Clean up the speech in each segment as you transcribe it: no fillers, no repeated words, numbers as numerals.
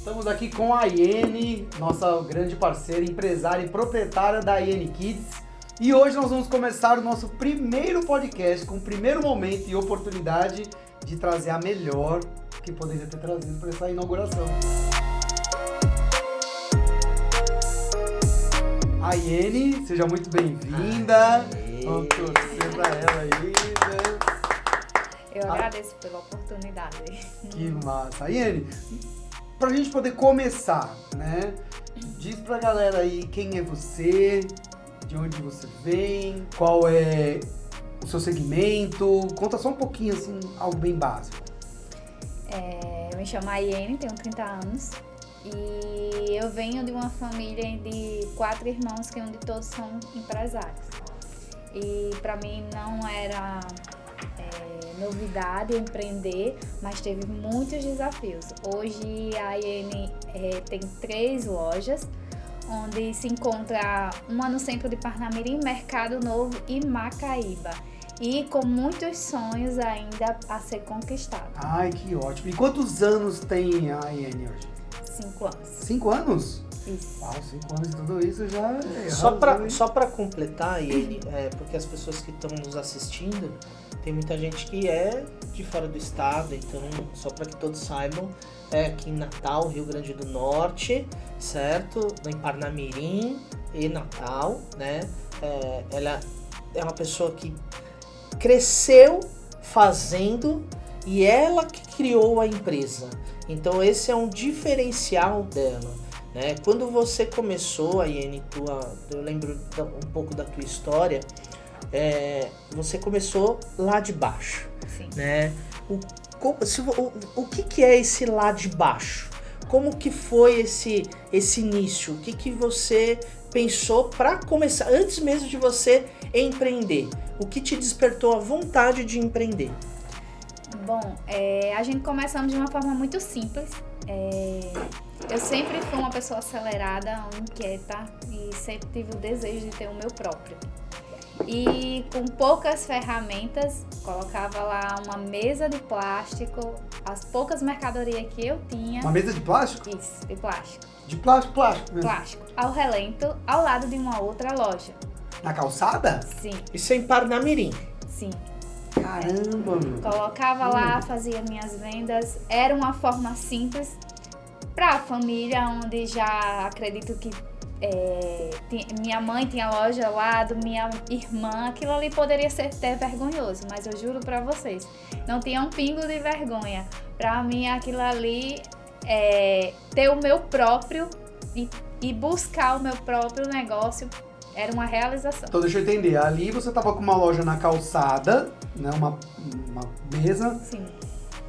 Estamos aqui com a Iene, nossa grande parceira, empresária e proprietária da Iene Kids. E hoje nós vamos começar o nosso primeiro podcast com o primeiro momento e oportunidade de trazer a melhor que poderia ter trazido para essa inauguração. A Iene, seja muito bem-vinda. Vamos torcer para ela aí, né? Eu agradeço pela oportunidade. Que massa. Iene, pra gente poder começar, né? Diz pra galera aí quem é você, de onde você vem, qual é o seu segmento. Conta só um pouquinho, assim, algo bem básico. Eu me chamo Iene, tenho 30 anos e eu venho de uma família de 4 irmãos, que onde todos são empresários. E pra mim não era novidade empreender, mas teve muitos desafios. Hoje a Iene tem 3 lojas, onde se encontra uma no centro de Parnamirim, Mercado Novo e Macaíba. E com muitos sonhos ainda a ser conquistado. Ai, que ótimo. E quantos anos tem a Iene hoje? 5 anos. 5 anos? Isso. Uau, 5 anos de tudo isso já é Só pra completar, Iene, porque as pessoas que estão nos assistindo, tem muita gente que é de fora do estado, então só para que todos saibam, aqui em Natal, Rio Grande do Norte, certo? Em Parnamirim e Natal, né? Ela é uma pessoa que cresceu fazendo e ela que criou a empresa. Então esse é um diferencial dela. Né? Quando você começou, Iene, eu lembro um pouco da tua história, você começou lá de baixo. Sim. Né? O que é esse lá de baixo? Como que foi esse início? O que você pensou para começar, antes mesmo de você empreender? O que te despertou a vontade de empreender? Bom, a gente começamos de uma forma muito simples. Eu sempre fui uma pessoa acelerada, inquieta e sempre tive o desejo de ter o meu próprio. E com poucas ferramentas, colocava lá uma mesa de plástico, as poucas mercadorias que eu tinha. Uma mesa de plástico? Isso, de plástico. De plástico mesmo? Plástico. Ao relento, ao lado de uma outra loja. Na calçada? Sim, Isso é em Parnamirim. sim. Caramba, meu. Colocava lá, fazia minhas vendas. Era uma forma simples para a família, onde já acredito que minha mãe tinha loja ao lado, minha irmã. Aquilo ali poderia ser até vergonhoso, mas eu juro para vocês, não tinha um pingo de vergonha. Para mim, aquilo ali, ter o meu próprio e buscar o meu próprio negócio era uma realização. Então deixa eu entender, ali você tava com uma loja na calçada, né, uma mesa, Sim.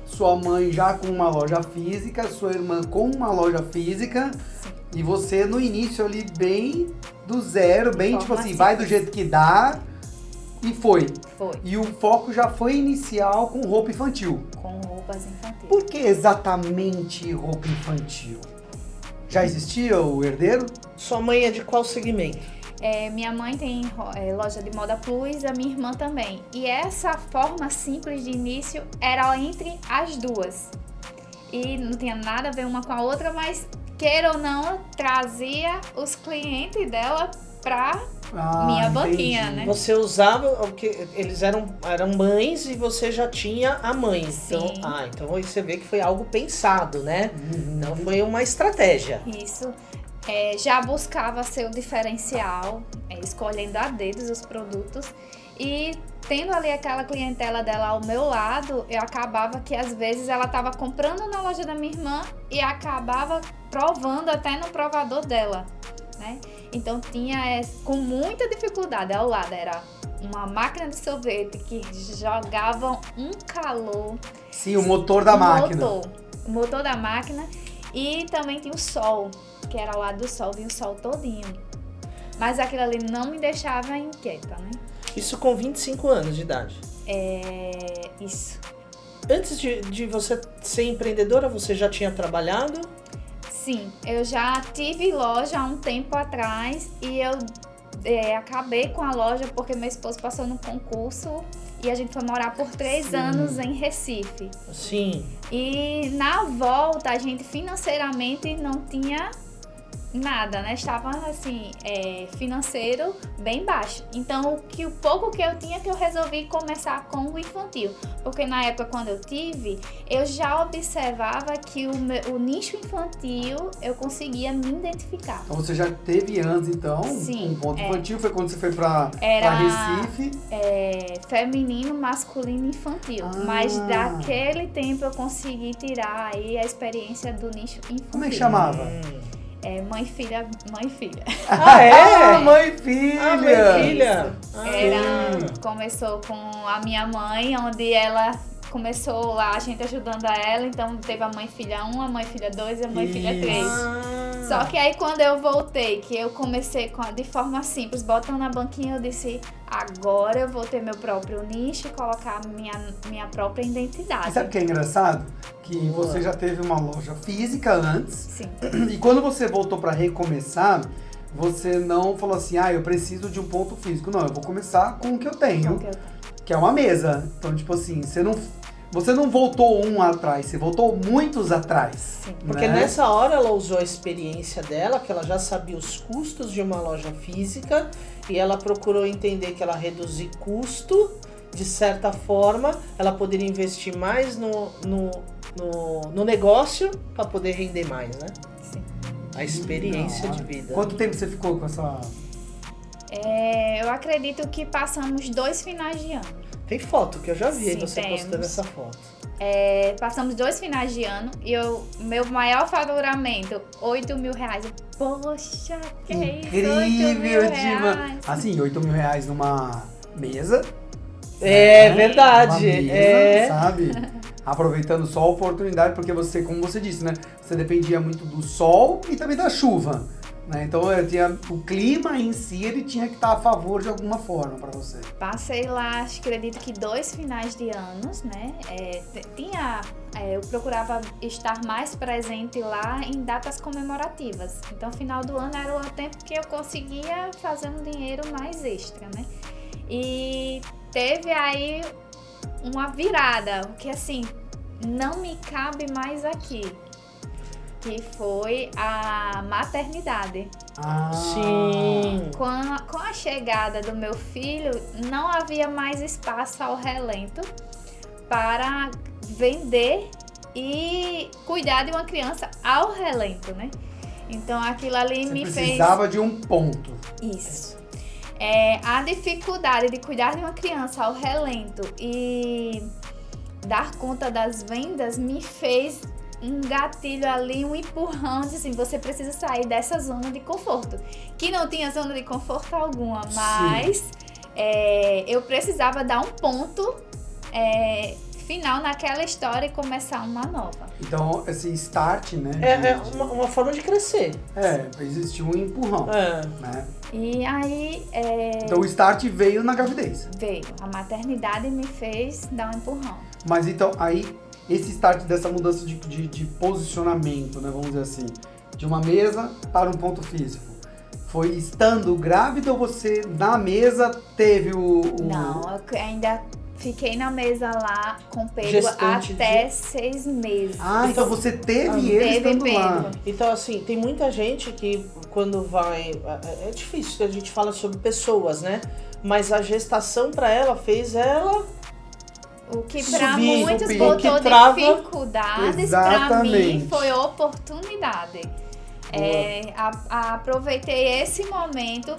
sua mãe já com uma loja física, sua irmã com uma loja física, Sim. e você no início ali bem do zero, bem tipo assim, vai do jeito que dá, e foi. Foi, E o foco já foi inicial com roupa infantil. com roupas infantis. Por que exatamente roupa infantil? Já existia o herdeiro? Sua mãe é de qual segmento? Minha mãe tem loja de moda plus, a minha irmã também. E essa forma simples de início era entre as duas. E não tinha nada a ver uma com a outra, mas, queira ou não, trazia os clientes dela pra minha banquinha, entendi. né? Você usava o que eles eram mães e você já tinha a mãe. Então, Sim. então você vê que foi algo pensado, né? Uhum. Então foi uma estratégia. Isso. Já buscava seu diferencial, escolhendo a dedos os produtos. E tendo ali aquela clientela dela ao meu lado, eu acabava que às vezes ela estava comprando na loja da minha irmã e acabava provando até no provador dela, né? Então tinha com muita dificuldade. Ao lado era uma máquina de sorvete que jogava um calor. Sim, o motor da máquina. O motor da máquina. E também tinha o sol, que era ao lado do sol, vinha o sol todinho. Mas aquilo ali não me deixava inquieta, né? Isso com 25 anos de idade. Isso. Antes de você ser empreendedora, você já tinha trabalhado? Sim, eu já tive loja há um tempo atrás e eu acabei com a loja porque meu esposo passou no concurso e a gente foi morar por 3 Sim. anos em Recife. Sim. E na volta a gente financeiramente não tinha nada, né? Estava assim, financeiro bem baixo. Então o pouco que eu tinha, que eu resolvi começar com o infantil. Porque na época quando eu tive, eu já observava que o nicho infantil eu conseguia me identificar. Então você já teve antes, então, Sim, um ponto infantil, foi quando você foi pra Era- Recife. Feminino, masculino e infantil. Ah. Mas daquele tempo eu consegui tirar aí a experiência do nicho infantil. Como é que chamava? Mãe, filha, mãe, filha. Ah, é? Ah, mãe e filha! Ah, mãe e filha. Começou com a minha mãe, onde ela começou lá, a gente ajudando a ela, então teve a mãe filha 1, a mãe filha 2 e a mãe filha 3. Só que aí quando eu voltei, que eu comecei de forma simples, botando na banquinha, eu disse, agora eu vou ter meu próprio nicho e colocar minha própria identidade. E sabe o que é engraçado? Que você já teve uma loja física antes, Sim. e quando você voltou pra recomeçar, você não falou assim, eu preciso de um ponto físico. Não, eu vou começar com o que eu tenho, que é uma mesa. Então, tipo assim, você não voltou um atrás, você voltou muitos atrás. Sim. Porque né? nessa hora ela usou a experiência dela, que ela já sabia os custos de uma loja física, e ela procurou entender que ela reduzir custo, de certa forma, ela poderia investir mais no negócio para poder render mais, né? Sim. A experiência Não, de vida. Quanto tempo você ficou com essa... Eu acredito que passamos 2 finais de ano. Tem foto que eu já vi aí Sim, você temos. postando essa foto. Passamos 2 finais de ano e meu maior faturamento, R$8.000. Poxa, que Incrível, isso, Diva! Assim, R$8.000 numa mesa. É né? verdade. Uma mesa, sabe? Aproveitando só a oportunidade, porque você, como você disse, né? Você dependia muito do sol e também da chuva. Né? Então o clima em si, ele tinha que estar a favor de alguma forma para você. Passei lá, acredito que 2 finais de anos, né? Eu procurava estar mais presente lá em datas comemorativas. Então, final do ano era o tempo que eu conseguia fazer um dinheiro mais extra, né? E teve aí uma virada, que assim, não me cabe mais aqui. Que foi a maternidade. Sim. Com a chegada do meu filho, não havia mais espaço ao relento para vender e cuidar de uma criança ao relento, né? Então aquilo ali Você me fez... precisava de um ponto. Isso. A dificuldade de cuidar de uma criança ao relento e dar conta das vendas me fez um gatilho ali, um empurrão de assim, você precisa sair dessa zona de conforto. Que não tinha zona de conforto alguma, mas eu precisava dar um ponto final naquela história e começar uma nova. Então, esse start, né? É uma forma de crescer. Existiu um empurrão. Né? E aí Então o start veio na gravidez. veio. A maternidade me fez dar um empurrão. Mas então, aí, esse start dessa mudança de posicionamento, né? Vamos dizer assim, de uma mesa para um ponto físico. Foi estando grávida ou você, na mesa, teve Não, eu ainda fiquei na mesa lá com Pedro Gestante até 6 meses. então você teve ele teve estando lá. Pedro. Então, assim, tem muita gente que quando vai... É difícil, a gente fala sobre pessoas, né? Mas a gestação pra ela fez ela... O que pra Subir, muitos subir. O que botou trava- dificuldades, pra Exatamente. mim foi oportunidade. Aproveitei esse momento,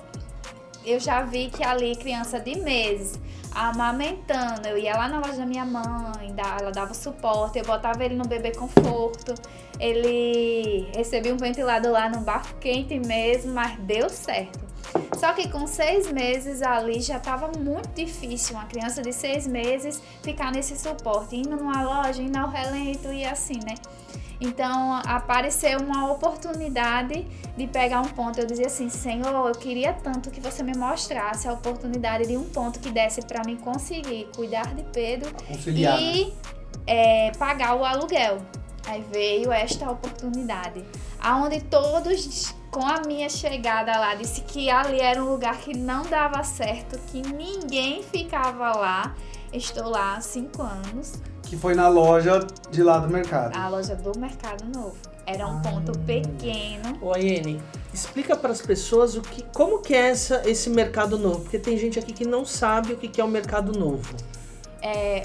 eu já vi que ali, criança de meses, amamentando, eu ia lá na loja da minha mãe, ela dava suporte, eu botava ele no bebê conforto, ele recebia um ventilador lá no bafo quente mesmo, mas deu certo. Só que com 6 meses ali já estava muito difícil uma criança de 6 meses ficar nesse suporte, indo numa loja, indo ao relento e assim, né? Então apareceu uma oportunidade de pegar um ponto. Eu dizia assim, Senhor, eu queria tanto que você me mostrasse a oportunidade de um ponto que desse para mim conseguir cuidar de Pedro Conciliar, e pagar o aluguel. Aí veio esta oportunidade, aonde todos, com a minha chegada lá, disse que ali era um lugar que não dava certo, que ninguém ficava lá, Estou lá há 5 anos. Que foi na loja de lá do mercado. A loja do Mercado Novo. Era um ponto pequeno. Ô, Aiene, explica para as pessoas como que é esse Mercado Novo, porque tem gente aqui que não sabe o que é o Mercado Novo.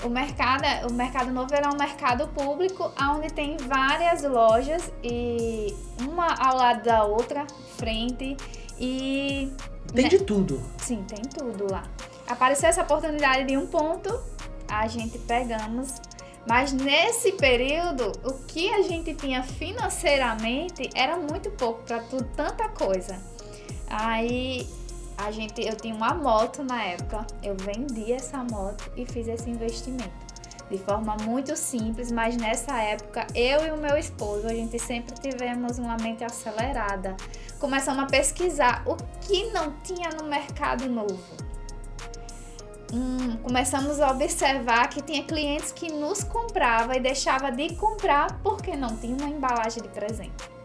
O Mercado Novo era um mercado público onde tem várias lojas e uma ao lado da outra, frente e... Tem de tudo. Sim, tem tudo lá. Apareceu essa oportunidade de um ponto, a gente pegamos, mas nesse período o que a gente tinha financeiramente era muito pouco para tanta coisa. Aí eu tinha uma moto na época, eu vendi essa moto e fiz esse investimento. De forma muito simples, mas nessa época eu e o meu esposo, a gente sempre tivemos uma mente acelerada. Começamos a pesquisar o que não tinha no Mercado Novo. Começamos a observar que tinha clientes que nos compravam e deixava de comprar porque não tinha uma embalagem de presente.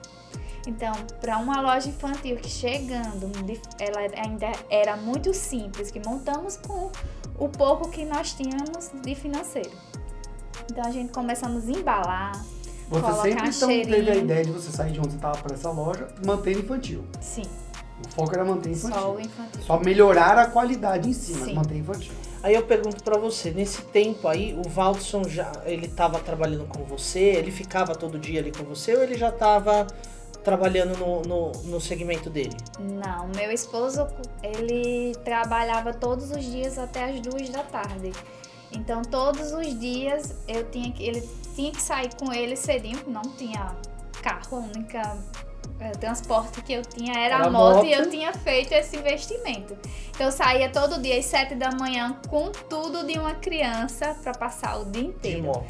Então, para uma loja infantil que chegando, ela ainda era muito simples, que montamos com o pouco que nós tínhamos de financeiro. Então, a gente começamos a embalar, Você colocar sempre então cheirinho. teve a ideia de você sair de onde você estava para essa loja, manter infantil. Sim, O foco era manter infantil. só o infantil. Só melhorar a qualidade em si, mas Sim. manter infantil. Aí eu pergunto pra você, nesse tempo aí, o Valdson ele tava trabalhando com você, ele ficava todo dia ali com você ou ele já tava trabalhando no segmento dele? Não, meu esposo, ele trabalhava todos os dias até as 2 da tarde. Então, todos os dias ele tinha que sair com ele cedinho, não tinha carro, a única transporte que eu tinha era a moto e eu tinha feito esse investimento. Então, eu saía todo dia às 7 da manhã com tudo de uma criança para passar o dia inteiro. De moto.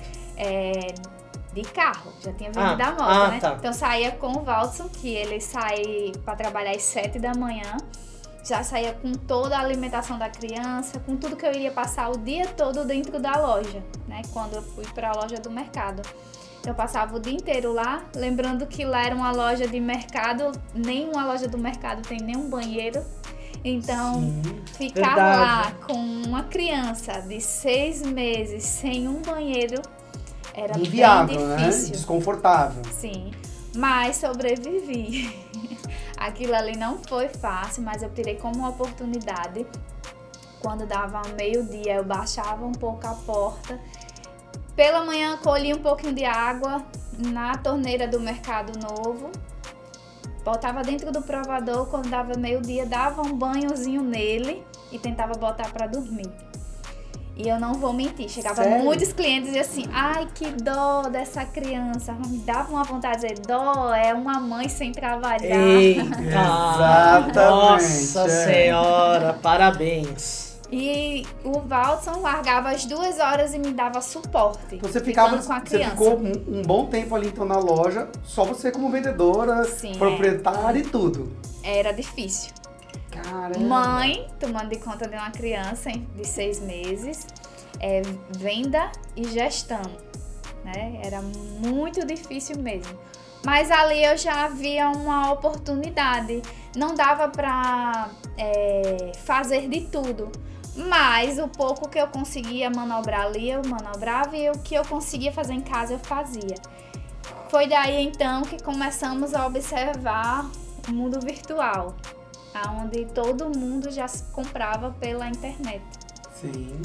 De carro, já tinha vendido a moto, né? Tá. Então, eu saía com o Valdson, que ele sai para trabalhar às 7 da manhã. Já saía com toda a alimentação da criança, com tudo que eu iria passar o dia todo dentro da loja, né? Quando eu fui para a loja do mercado. Eu passava o dia inteiro lá, lembrando que lá era uma loja de mercado, nenhuma loja do mercado tem nenhum banheiro. Então, ficar lá com uma criança de 6 meses sem um banheiro era Inviável, bem né? difícil. Desconfortável. Sim, mas sobrevivi. Aquilo ali não foi fácil, mas eu tirei como uma oportunidade. Quando dava meio-dia, eu baixava um pouco a porta. Pela manhã, colhia um pouquinho de água na torneira do Mercado Novo. Botava dentro do provador, quando dava meio-dia, dava um banhozinho nele e tentava botar para dormir. E eu não vou mentir, chegavam Sério? muitos clientes e diziam assim, ai, que dó dessa criança. Me dava uma vontade de dizer, dó, é uma mãe sem trabalhar. Eita! Exatamente, Nossa é. Senhora, parabéns! E o Valdson largava às 2 horas e me dava suporte. Então você ficando ficava, com a você criança. ficou um bom tempo ali então na loja, só você como vendedora, Sim, proprietária e tudo. Era difícil. Caramba. Mãe, tomando de conta de uma criança de 6 meses, venda e gestão, né? Era muito difícil mesmo. Mas ali eu já havia uma oportunidade. Não dava para fazer de tudo. Mas o pouco que eu conseguia manobrar ali, eu manobrava e o que eu conseguia fazer em casa, eu fazia. Foi daí então que começamos a observar o mundo virtual, onde todo mundo já se comprava pela internet. Sim.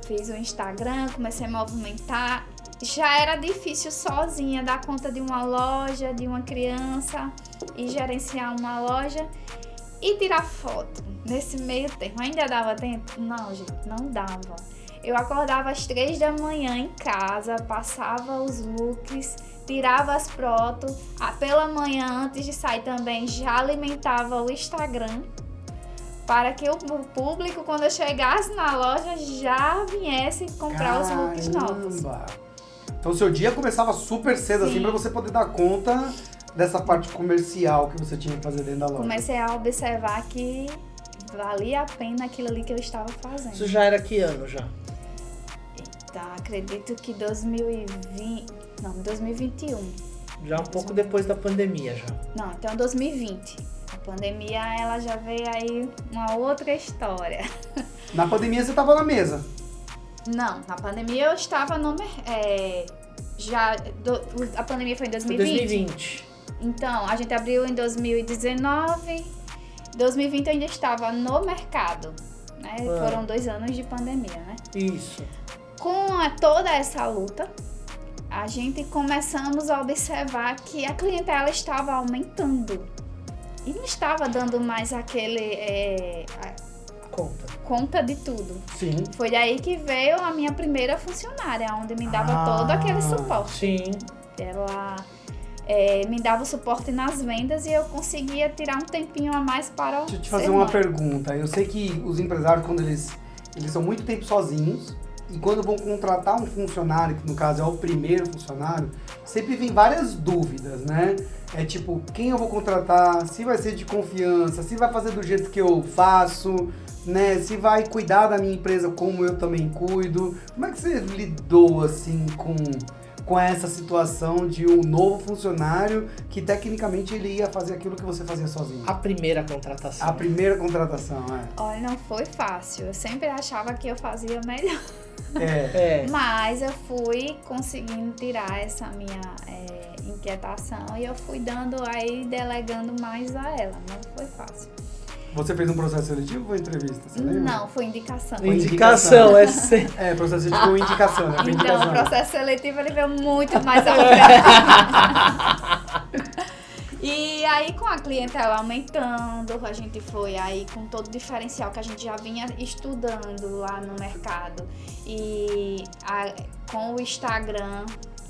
Fiz o Instagram, comecei a movimentar. Já era difícil sozinha dar conta de uma loja, de uma criança e gerenciar uma loja e tirar foto. Nesse meio tempo, ainda dava tempo? Não, gente, não dava. Eu acordava às 3 da manhã em casa, passava os looks, tirava as fotos. Pela manhã, antes de sair também, já alimentava o Instagram para que o público, quando eu chegasse na loja, já viesse comprar os looks novos. Então o seu dia começava super cedo, assim, pra você poder dar conta dessa parte comercial que você tinha que fazer dentro da loja. Comecei a observar que valia a pena aquilo ali que eu estava fazendo. Isso já era que ano já? Tá, acredito que 2021. Já um pouco depois da pandemia já. Não, então 2020. A pandemia, ela já veio aí uma outra história. Na pandemia você tava na mesa. Não, na pandemia eu estava no... a pandemia foi em 2020. Então, a gente abriu em 2019. 2020 eu ainda estava no mercado, né? Foram 2 anos de pandemia, né? Isso. Com toda essa luta, a gente começamos a observar que a clientela estava aumentando. E não estava dando mais aquele... conta de tudo. Sim. Foi daí que veio a minha primeira funcionária, onde me dava todo aquele suporte. Sim. Ela me dava o suporte nas vendas e eu conseguia tirar um tempinho a mais para o Deixa eu te fazer uma pergunta. Eu sei que os empresários, quando eles são muito tempo sozinhos, e quando vão contratar um funcionário, que no caso é o primeiro funcionário, sempre vem várias dúvidas, né? É tipo, quem eu vou contratar, se vai ser de confiança, se vai fazer do jeito que eu faço, né? Se vai cuidar da minha empresa como eu também cuido. Como é que você lidou, assim, com essa situação de um novo funcionário que tecnicamente ele ia fazer aquilo que você fazia sozinho? A primeira contratação. A primeira contratação, Olha, não foi fácil. Eu sempre achava que eu fazia melhor. Mas eu fui conseguindo tirar essa minha inquietação e eu fui delegando mais a ela. Não foi fácil. Você fez um processo seletivo ou foi entrevista? Você lembra? Não, foi indicação. Indicação, processo seletivo ou indicação, né? Então, o processo seletivo ele veio muito mais à frente. E aí, com a clientela aumentando, a gente foi aí com todo o diferencial que a gente já vinha estudando lá no mercado. E com o Instagram,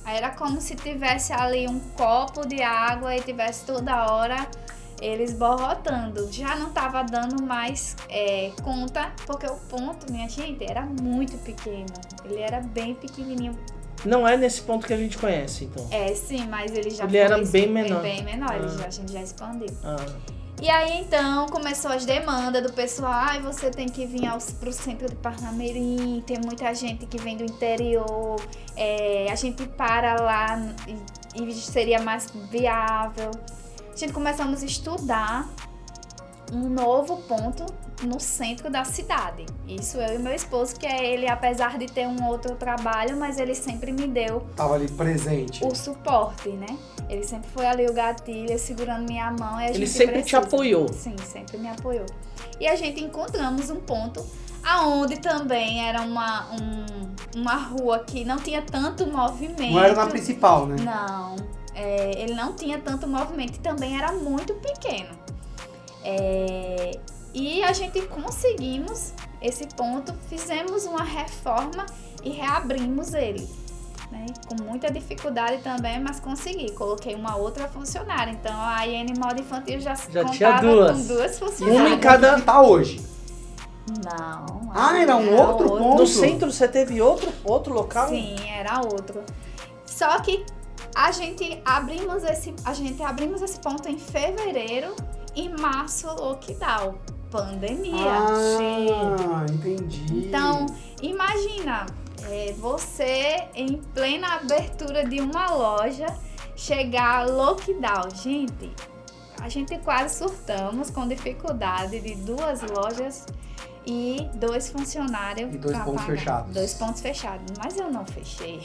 aí era como se tivesse ali um copo de água e tivesse toda hora eles borrotando. Já não estava dando mais conta, porque o ponto, minha gente, era muito pequeno. Ele era bem pequenininho. Não é nesse ponto que a gente conhece, então. Sim, mas ele já era bem menor. Bem menor, a gente já expandiu. E aí, então, começou as demandas do pessoal. Você tem que vir pro centro de Parnamirim, tem muita gente que vem do interior. A gente para lá e seria mais viável. A gente começamos a estudar um novo ponto no centro da cidade. Isso eu e meu esposo, que ele, apesar de ter um outro trabalho, mas ele sempre me deu... Tava ali presente. O suporte, né? Ele sempre foi ali o gatilho, segurando minha mão. E ele sempre te apoiou. Sim, sempre me apoiou. E a gente encontramos um ponto aonde também era uma rua que não tinha tanto movimento. Não era na principal, né? Não. Ele não tinha tanto movimento e também era muito pequeno. E a gente conseguimos esse ponto, fizemos uma reforma e reabrimos ele, né? Com muita dificuldade também, mas consegui. Coloquei uma outra funcionária. Então a IN Moda Infantil já tinha com 2 funcionárias. Uma em cada... que tá hoje? Não. Era um outro ponto? No centro você teve outro local? Sim, era outro. Só que a gente abrimos esse ponto em fevereiro. Em março, lockdown, pandemia. Entendi. Então, imagina, você em plena abertura de uma loja, chegar lockdown. Gente, a gente quase surtamos com dificuldade de 2 lojas e 2 funcionários. E 2 pontos fechados. 2 pontos fechados, mas eu não fechei.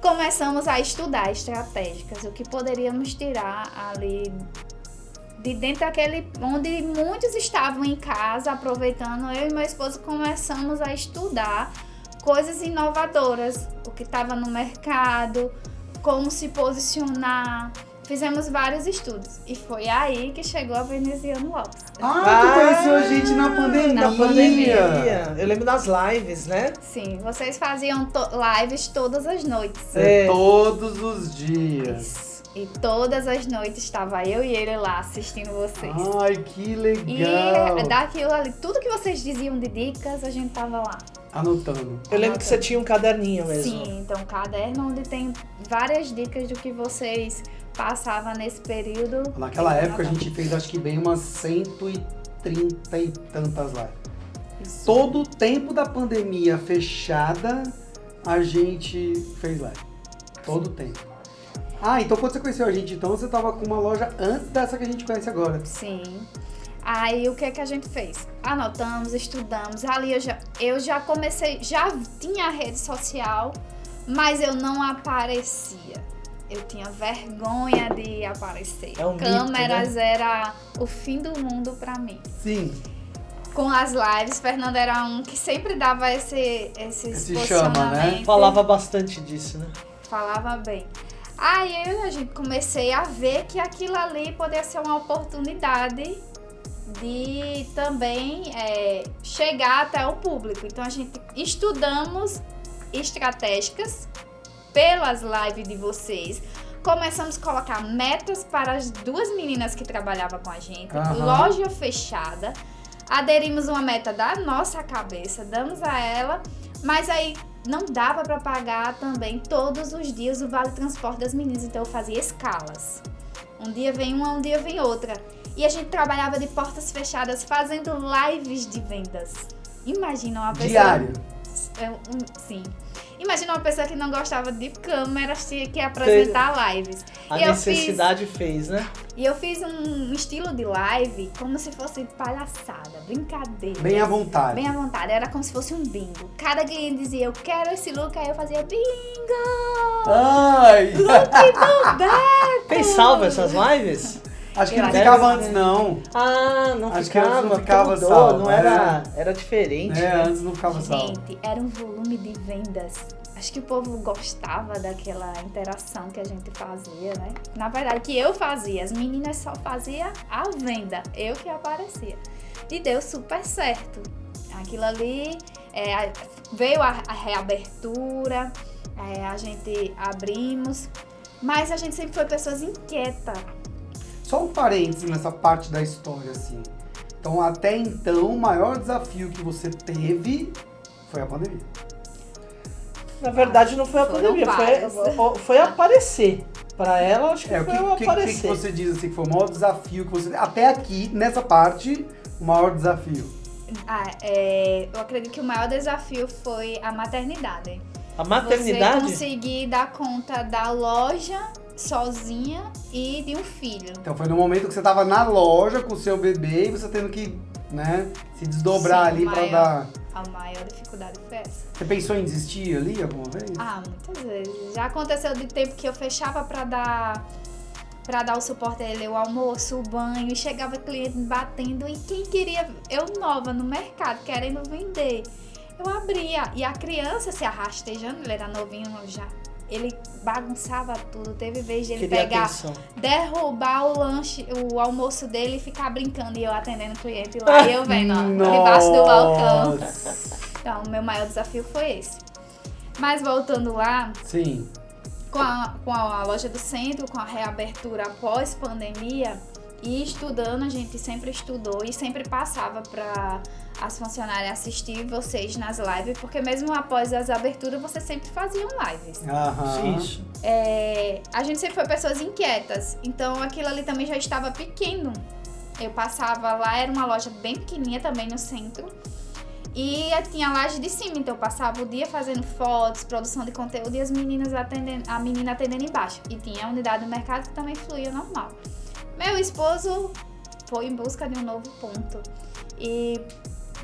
Começamos a estudar estratégicas, o que poderíamos tirar ali de dentro daquele onde muitos estavam em casa aproveitando. Eu e meu esposo começamos a estudar coisas inovadoras, o que estava no mercado, como se posicionar. Fizemos vários estudos e foi aí que chegou a Veneziano Lopes. Tu conheceu a gente na pandemia. Na pandemia. Eu lembro das lives, né? Sim, vocês faziam lives todas as noites. Todos os dias. E todas as noites estava eu e ele lá assistindo vocês. Ai, que legal! E daquilo ali, tudo que vocês diziam de dicas, a gente tava lá. Anotando. Eu lembro que você tinha um caderninho mesmo. Sim, então um caderno onde tem várias dicas do que vocês passavam nesse período. Naquela época a gente fez acho que bem umas 130 e tantas lives. Isso. Todo o tempo da pandemia fechada, a gente fez live. Todo o tempo. Então quando você conheceu a gente, então você tava com uma loja antes dessa que a gente conhece agora. Sim. Aí o que é que a gente fez? Anotamos, estudamos. Ali eu já comecei, já tinha rede social, mas eu não aparecia. Eu tinha vergonha de aparecer. É um Câmeras mito, né? Era o fim do mundo pra mim. Sim. Com as lives, Fernando era um que sempre dava esse chama, posicionamento. né? Falava bastante disso, né? Falava bem. Aí a gente comecei a ver que aquilo ali poderia ser uma oportunidade de também chegar até o público. Então a gente estudamos estratégicas pelas lives de vocês. Começamos a colocar metas para as 2 meninas que trabalhavam com a gente. Loja fechada. Aderimos uma meta da nossa cabeça, damos a ela, mas aí não dava para pagar também todos os dias o vale transporte das meninas, então eu fazia escalas. Um dia vem uma, um dia vem outra. E a gente trabalhava de portas fechadas fazendo lives de vendas. Imagina uma pessoa... Diário. Sim. Imagina uma pessoa que não gostava de câmeras, tinha que apresentar lives. A necessidade fez, né? E eu fiz um estilo de live como se fosse palhaçada, brincadeira. Bem à vontade. Bem à vontade, era como se fosse um bingo. Cada cliente dizia, eu quero esse look, aí eu fazia bingo! Ai! Look do Beto! Tem salvo essas lives? Acho que Eu não acho ficava que antes, sim. não. Ah, não Acho que ficava. antes não ficava mudou, salvo, não era, era diferente. É, né? antes não ficava salvo. Gente, era um volume de vendas. Acho que o povo gostava daquela interação que a gente fazia, né? Na verdade, que eu fazia. As meninas só faziam a venda. Eu que aparecia. E deu super certo. Aquilo ali, veio a reabertura, a gente abrimos. Mas a gente sempre foi pessoas inquietas. Só um parênteses nessa parte da história, assim. Então, até então, o maior desafio que você teve foi a pandemia. Na verdade, não foi a Foram pandemia, vários. foi aparecer. Pra ela, acho que O foi o que aparecer. você diz assim, que foi o maior desafio que você... Até aqui, nessa parte, o maior desafio. Eu acredito que o maior desafio foi a maternidade. A maternidade? Você conseguir dar conta da loja sozinha e de um filho. Então, foi no momento que você tava na loja com o seu bebê e você tendo que, né, se desdobrar Sim, ali pra maior. dar... A maior dificuldade foi essa. Você pensou em desistir ali alguma vez? Muitas vezes. Já aconteceu de tempo que eu fechava pra dar o suporte a ele, o almoço, o banho, e chegava cliente batendo, e quem queria, eu nova no mercado, querendo vender, eu abria, e a criança se arrastejando, ele era novinho já, ele bagunçava tudo, teve vez de ele Queria pegar, atenção. derrubar o lanche, o almoço dele e ficar brincando, e eu atendendo o cliente lá, e eu vendo, ó, debaixo do balcão. Então, o meu maior desafio foi esse. Mas voltando lá, Sim. com a loja do centro, com a reabertura após pandemia e estudando, a gente sempre estudou e sempre passava para as funcionárias assistir vocês nas lives, porque mesmo após as aberturas, vocês sempre faziam lives. Aham. Isso. A gente sempre foi pessoas inquietas, então aquilo ali também já estava pequeno. Eu passava lá, era uma loja bem pequenininha também no centro. E tinha a laje de cima, então eu passava o dia fazendo fotos, produção de conteúdo e as meninas a menina atendendo embaixo. E tinha a unidade do mercado que também fluía normal. Meu esposo foi em busca de um novo ponto. E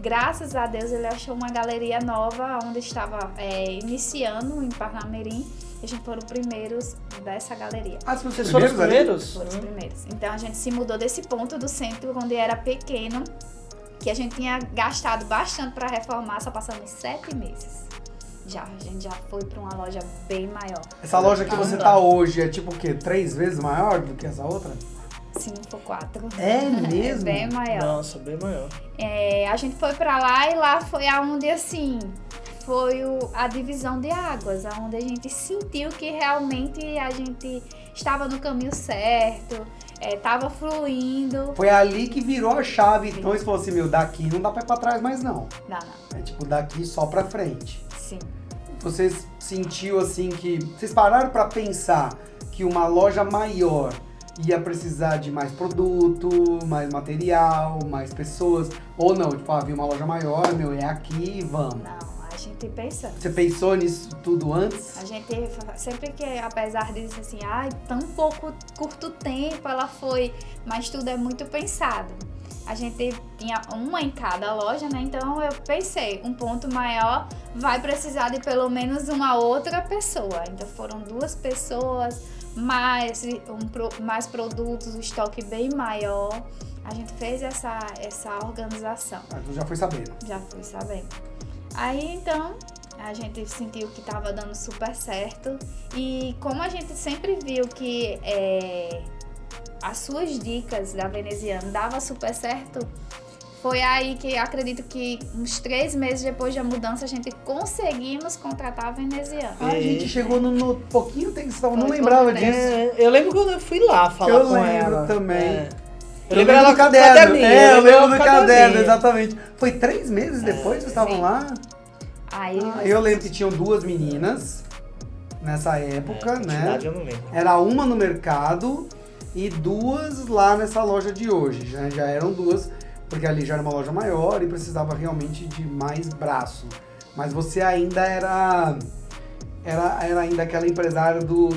graças a Deus ele achou uma galeria nova onde estava iniciando em Parnamirim. E a gente foi os primeiros dessa galeria. Vocês Foram os ali? primeiros? Foram os primeiros. Então a gente se mudou desse ponto do centro onde era pequeno, que a gente tinha gastado bastante para reformar, só passamos 7 meses. A gente já foi para uma loja bem maior. Essa loja que você tá hoje é tipo o quê? 3 vezes maior do que essa outra? 5 ou 4. É mesmo? É bem maior. Nossa, bem maior. A gente foi para lá e lá foi aonde, assim, foi a divisão de águas, aonde a gente sentiu que realmente a gente estava no caminho certo, tava fluindo. Foi ali que virou a chave. Então, se fosse, daqui não dá pra ir pra trás mais não. Não, não. É tipo, daqui só pra frente. Sim. Vocês sentiu assim que... Vocês pararam pra pensar que uma loja maior ia precisar de mais produto, mais material, mais pessoas? Ou não? Tipo, havia uma loja maior, é aqui, vamos. Não, a gente pensa. Você pensou nisso tudo antes? A gente sempre que, apesar de dizer assim, tão curto tempo ela foi, mas tudo é muito pensado. a gente tinha uma em cada loja, né? Então eu pensei, um ponto maior vai precisar de pelo menos uma outra pessoa. Então foram 2 pessoas, mais produtos, o estoque bem maior. A gente fez essa organização. Tu já foi sabendo. Já fui sabendo. Aí então a gente sentiu que estava dando super certo. E como a gente sempre viu que as suas dicas da Veneziano dava super certo, foi aí que acredito que uns 3 meses depois da mudança a gente conseguimos contratar a Veneziano. A gente chegou no pouquinho tempo que você estava, não Foi lembrava pouco disso. Eu lembro quando eu fui lá falar com ela. Eu lembro também. Eu lembro ela do caderno. Eu lembro do caderno, caderninho. exatamente. Foi 3 meses depois que vocês estavam sim. lá? Aí Eu lembro que tinham 2 meninas nessa época, né? Quantidade eu não lembro. Era uma no mercado e 2 lá nessa loja de hoje. Já eram 2, porque ali já era uma loja maior e precisava realmente de mais braço. Mas você ainda era ainda aquela empresária do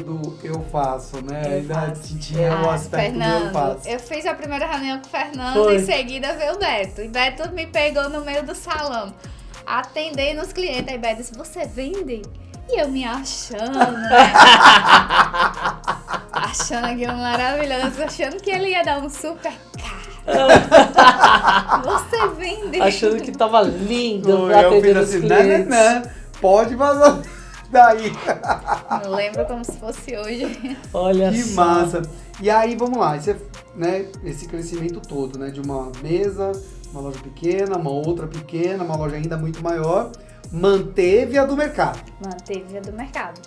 eu faço, né? Eu Ainda faço. tinha o aspecto do eu faço. Eu fiz a primeira reunião com o Fernando, Foi. em seguida veio o Beto. E Beto me pegou no meio do salão, atendendo os clientes. Aí Beto disse, você vende? E eu me achando, né? Achando aquilo maravilhoso, achando que ele ia dar um super cara. Você vende? Achando que tava lindo Eu pra fiz atender os assim, clientes. né? Pode vazar daí. Não lembro como se fosse hoje. Olha Que só. massa. E aí, vamos lá, você, né, esse crescimento todo, né, de uma mesa, uma loja pequena, uma outra pequena, uma loja ainda muito maior, manteve a do mercado. Manteve a do mercado.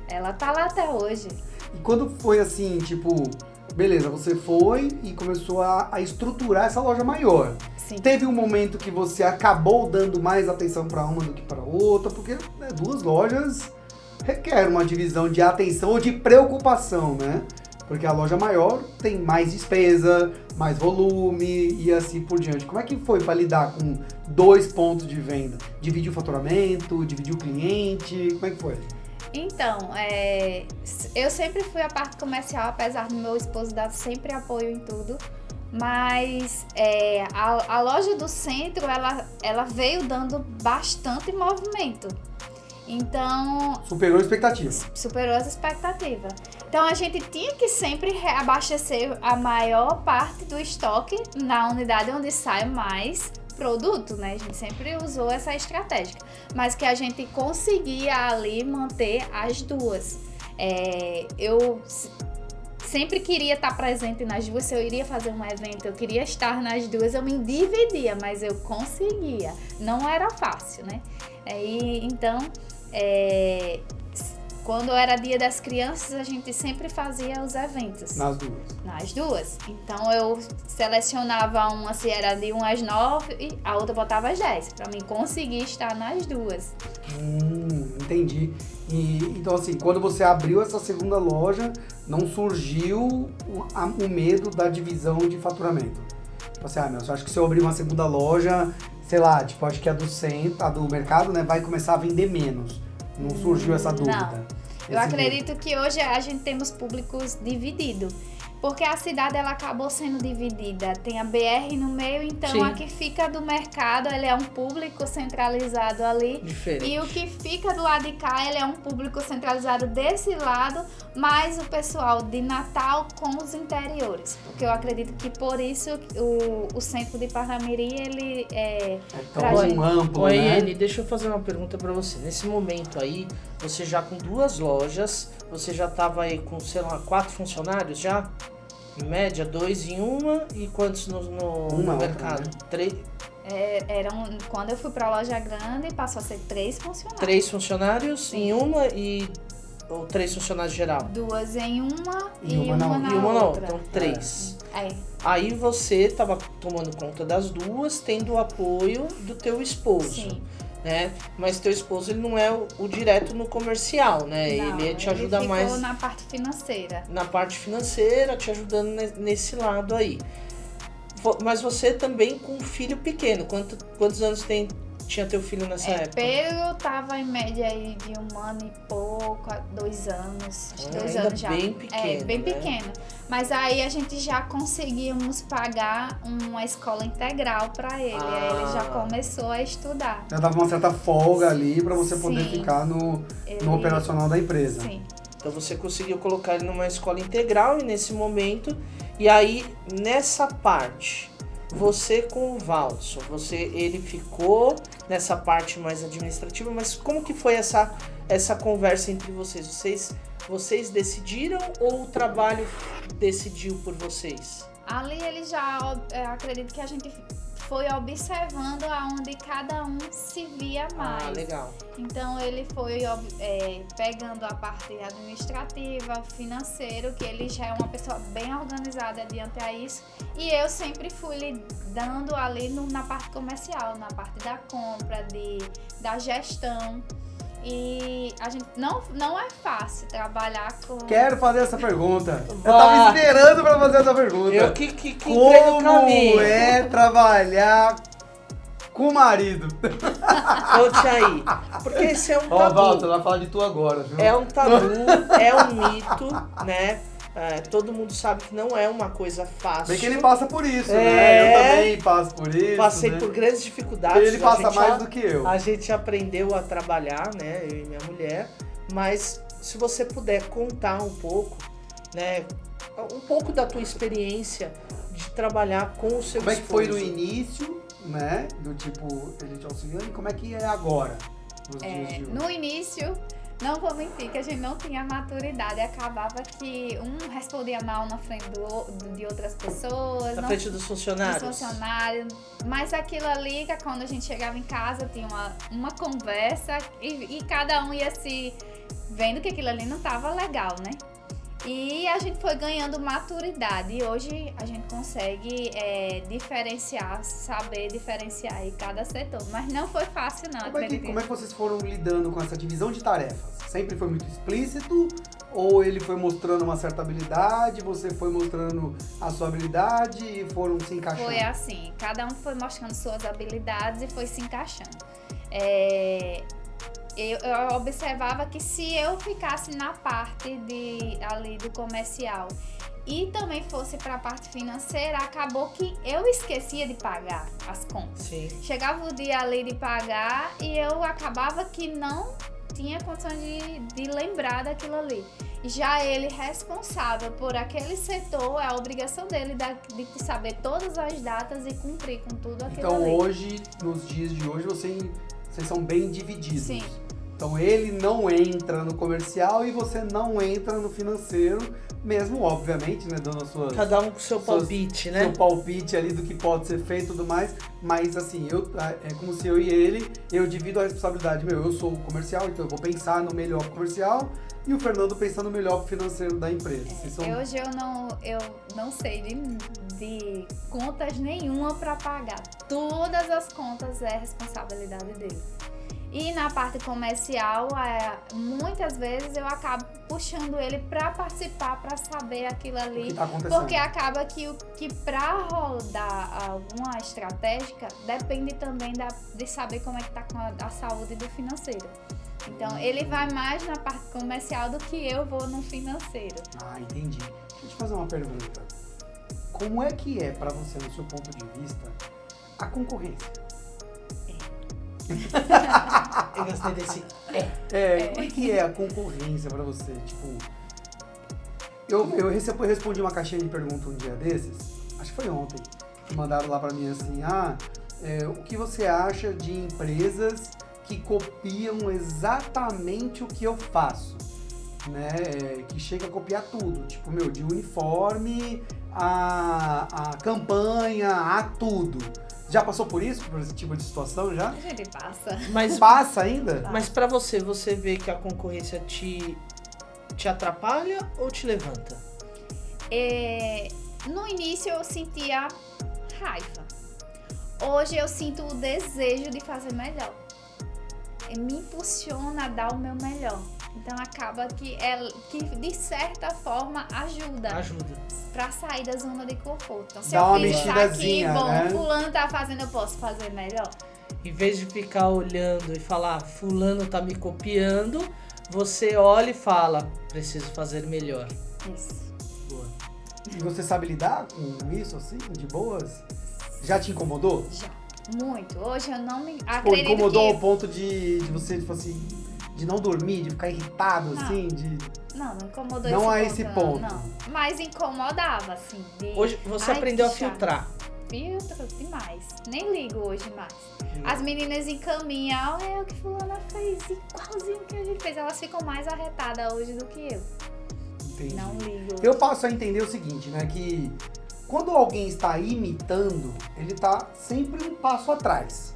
Ela tá lá até hoje. E quando foi assim, tipo, beleza, você foi e começou a estruturar essa loja maior. Sim. Teve um momento que você acabou dando mais atenção para uma do que para outra, porque né, 2 lojas requer uma divisão de atenção ou de preocupação, né? Porque a loja maior tem mais despesa, mais volume e assim por diante. Como é que foi para lidar com 2 pontos de venda? Dividir o faturamento, dividir o cliente, como é que foi? Então, eu sempre fui a parte comercial, apesar do meu esposo dar sempre apoio em tudo. Mas a loja do centro, ela veio dando bastante movimento. Então, Superou a expectativa. superou as expectativas. Então, a gente tinha que sempre abastecer a maior parte do estoque na unidade onde sai mais produto, né? A gente sempre usou essa estratégia. Mas que a gente conseguia ali manter as 2. Eu sempre queria estar presente nas 2. Se eu iria fazer um evento, eu queria estar nas 2, eu me dividia, mas eu conseguia. Não era fácil, né? Então, quando era Dia das Crianças, a gente sempre fazia os eventos. Nas 2. Então, eu selecionava uma, se era de 1 às 9, e a outra botava às 10, pra mim conseguir estar nas 2. Entendi. Então, assim, quando você abriu essa segunda loja, não surgiu o medo da divisão de faturamento? Você, eu acho que se eu abrir uma segunda loja, sei lá, tipo, acho que a do centro, a do mercado, né, vai começar a vender menos. Não surgiu essa dúvida? Eu acredito que hoje a gente temos públicos divididos. Porque a cidade ela acabou sendo dividida. Tem a BR no meio, então Sim. a que fica do mercado, ele é um público centralizado ali. Diferente. E o que fica do lado de cá, ele é um público centralizado desse lado, mais o pessoal de Natal com os interiores. Porque eu acredito que por isso o centro de Parnamirim, ele é tão amplo, Oi, né? Eni, deixa eu fazer uma pergunta pra você. Nesse momento aí, você já com 2 lojas, você já tava aí com, sei lá, 4 funcionários já? Em média, 2 em uma e quantos no mercado? Né? 3? Quando eu fui pra loja grande, passou a ser 3 funcionários. 3 funcionários em uma ou 3 funcionários geral? 2 em uma E e uma na uma E uma na não, outra. então 3. É. Aí você tava tomando conta das 2, tendo o apoio do teu esposo. Sim. Né? Mas teu esposo ele não é o direto no comercial, né? Não, ele te ajuda ficou mais na parte financeira. na parte financeira, te ajudando nesse lado aí. Mas você também com um filho pequeno. Quantos anos tem tinha teu filho nessa época? Pedro tava em média aí de 1 ano e pouco, a 2 anos. Acho que 2 ainda anos já. bem pequeno, bem né? pequeno. Mas aí a gente já conseguimos pagar uma escola integral pra ele. Aí ele já começou a estudar. Já dava uma certa folga ali pra você poder Sim. ficar no Ele- operacional da empresa. Sim. Então você conseguiu colocar ele numa escola integral e nesse momento, e aí nessa parte, você com o Valdson, ele ficou nessa parte mais administrativa, mas como que foi essa conversa entre vocês? Vocês decidiram ou o trabalho decidiu por vocês? Ali ele já, acredito que a gente foi observando aonde cada um se via mais. Ah, legal. Então ele foi pegando a parte administrativa, financeiro, que ele já é uma pessoa bem organizada diante a isso. E eu sempre fui lhe dando ali na parte comercial, na parte da compra, da gestão. E a gente não é fácil trabalhar com... Quero fazer essa pergunta. Eu Vai. tava esperando pra fazer essa pergunta. Eu que entrei no caminho. Como é trabalhar com o marido? Conte aí. Porque esse é um Ó, tabu. Walter, vai falar de tu agora, viu? É um tabu, é um mito, né? Todo mundo sabe que não é uma coisa fácil. Bem que ele passa por isso, né? Eu também passo por isso. Passei né? por grandes dificuldades. Ele passa mais do que eu. A gente aprendeu a trabalhar, né? Eu e minha mulher. Mas se você puder contar um pouco, né? Um pouco da tua experiência de trabalhar com o seu Como é que foi no esposo. início, né? Do tipo, ele te auxiliando, e como é que é agora? Nos dias de hoje? No início, não vou mentir que a gente não tinha maturidade. Acabava que um respondia mal na frente de outras pessoas. Na não- frente dos funcionários. dos funcionários. Mas aquilo ali, que quando a gente chegava em casa, tinha uma conversa e cada um ia se vendo que aquilo ali não estava legal, né? E a gente foi ganhando maturidade e hoje a gente consegue diferenciar, saber diferenciar aí cada setor. Mas não foi fácil não, acredito. Como é que vocês foram lidando com essa divisão de tarefas? Sempre foi muito explícito? Ou ele foi mostrando uma certa habilidade, você foi mostrando a sua habilidade e foram se encaixando? Foi assim, cada um foi mostrando suas habilidades e foi se encaixando. Eu observava que se eu ficasse na parte ali do comercial e também fosse para a parte financeira, acabou que eu esquecia de pagar as contas. Sim. Chegava o dia ali de pagar e eu acabava que não tinha condição de lembrar daquilo ali. Já ele responsável por aquele setor, é a obrigação dele de saber todas as datas e cumprir com tudo aquilo Então ali. hoje, nos dias de hoje, vocês são bem divididos. Sim. Então ele não entra no comercial e você não entra no financeiro, mesmo obviamente, né, dando as suas... Cada um com seu palpite, né? Seu palpite ali do que pode ser feito e tudo mais, mas assim, é como se eu e ele, eu divido a responsabilidade, eu sou o comercial, então eu vou pensar no melhor comercial e o Fernando pensa no melhor financeiro da empresa. Hoje eu não sei de contas nenhuma para pagar. Todas as contas é responsabilidade dele. E na parte comercial, muitas vezes eu acabo puxando ele para participar, para saber aquilo ali. O que tá acontecendo. Porque acaba que para rodar alguma estratégica, depende também de saber como é que tá com a saúde do financeiro. Então, ele vai mais na parte comercial do que eu vou no financeiro. Ah, entendi. Deixa eu te fazer uma pergunta. Como é que é pra você, no seu ponto de vista, a concorrência? Eu gostei desse. Como é que é a concorrência pra você? Tipo, eu respondi uma caixinha de perguntas um dia desses, acho que foi ontem, que mandaram lá pra mim assim, o que você acha de empresas que copiam exatamente o que eu faço? Né? Que chega a copiar tudo, tipo, de uniforme, a campanha, a tudo. Já passou por isso, por esse tipo de situação já? A gente passa. Mas, Passa ainda? mas pra você vê que a concorrência te atrapalha ou te levanta? No início eu sentia raiva. Hoje eu sinto o desejo de fazer melhor. Me impulsiona a dar o meu melhor. Então acaba que de certa forma ajuda pra sair da zona de conforto. Então, se Dá eu uma fiz isso aqui, mexidazinha, bom, né? fulano tá fazendo, eu posso fazer melhor. Em vez de ficar olhando e falar, fulano tá me copiando, você olha e fala, preciso fazer melhor. Isso. Boa. E você sabe lidar com isso, assim, de boas? Já te incomodou? Já. Muito. Hoje eu não me Pô, acredito incomodou que... ao ponto de você, tipo assim, de não dormir, de ficar irritado, Não. assim, de... Não incomodou Não a esse esse ponto. ponto. Não. Mas incomodava, assim. Hoje você Ai, aprendeu a que chato. filtrar. Filtro demais. Nem ligo hoje mais. As meninas encaminham, é o que fulana fez, igualzinho que a gente fez. Elas ficam mais arretadas hoje do que eu. Entendi. Não ligo. Eu passo a entender o seguinte, né, que quando alguém está imitando, ele tá sempre um passo atrás,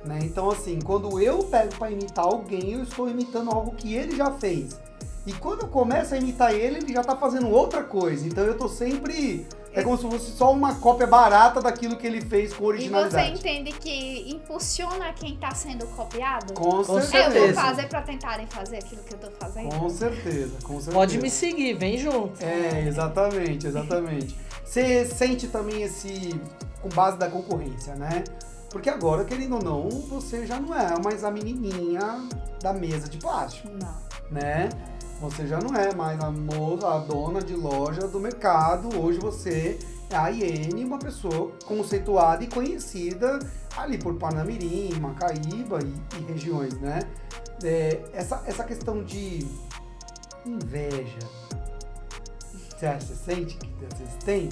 né? Então, assim, quando eu pego para imitar alguém, eu estou imitando algo que ele já fez. E quando eu começo a imitar ele, ele já tá fazendo outra coisa. Então eu tô sempre... É como se fosse só uma cópia barata daquilo que ele fez com E você originalidade. entende que impulsiona quem tá sendo copiado? Com Eu vou certeza. fazer pra tentarem fazer aquilo que eu tô fazendo? Com certeza, com certeza. Pode me seguir, vem junto. É, exatamente, exatamente. Você sente também esse, com base da concorrência, né? Porque agora, querendo ou não, você já não é mais a menininha da mesa de plástico, Não. né? Você já não é mais a moça, a dona de loja do mercado. Hoje você é a Iene, uma pessoa conceituada e conhecida ali por Parnamirim, Macaíba e regiões, né? Essa questão de inveja, você sente que às vezes tem?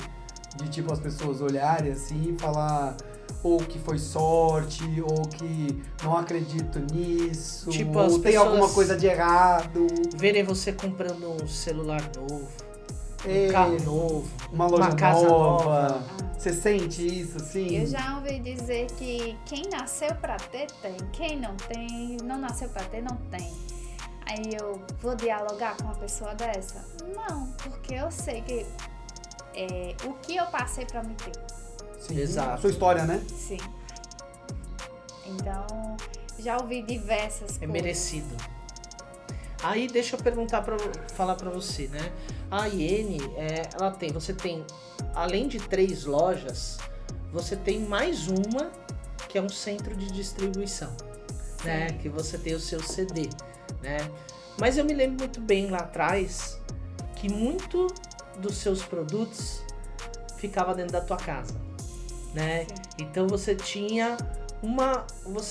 De tipo as pessoas olharem assim e falar ou que foi sorte, ou que não acredito nisso, Tipo, ou as tem pessoas alguma coisa de errado. Verem você comprando um celular novo, É, um carro novo, uma loja uma casa nova. nova. Você sente isso, assim? Eu já ouvi dizer que quem nasceu pra ter, tem. Quem não tem, não nasceu pra ter, não tem. Aí eu vou dialogar com uma pessoa dessa? Não, porque eu sei que o que eu passei pra me ter. Sim, Exato. a sua história, né? Sim. Então, já ouvi diversas É coisas. merecido. Aí deixa eu falar pra você, né? A Iene, você tem, além de 3 lojas, você tem mais uma que é um centro de distribuição, né? Que você tem o seu CD, né? Mas eu me lembro muito bem lá atrás que muito dos seus produtos ficava dentro da tua casa, né? Sim. Então você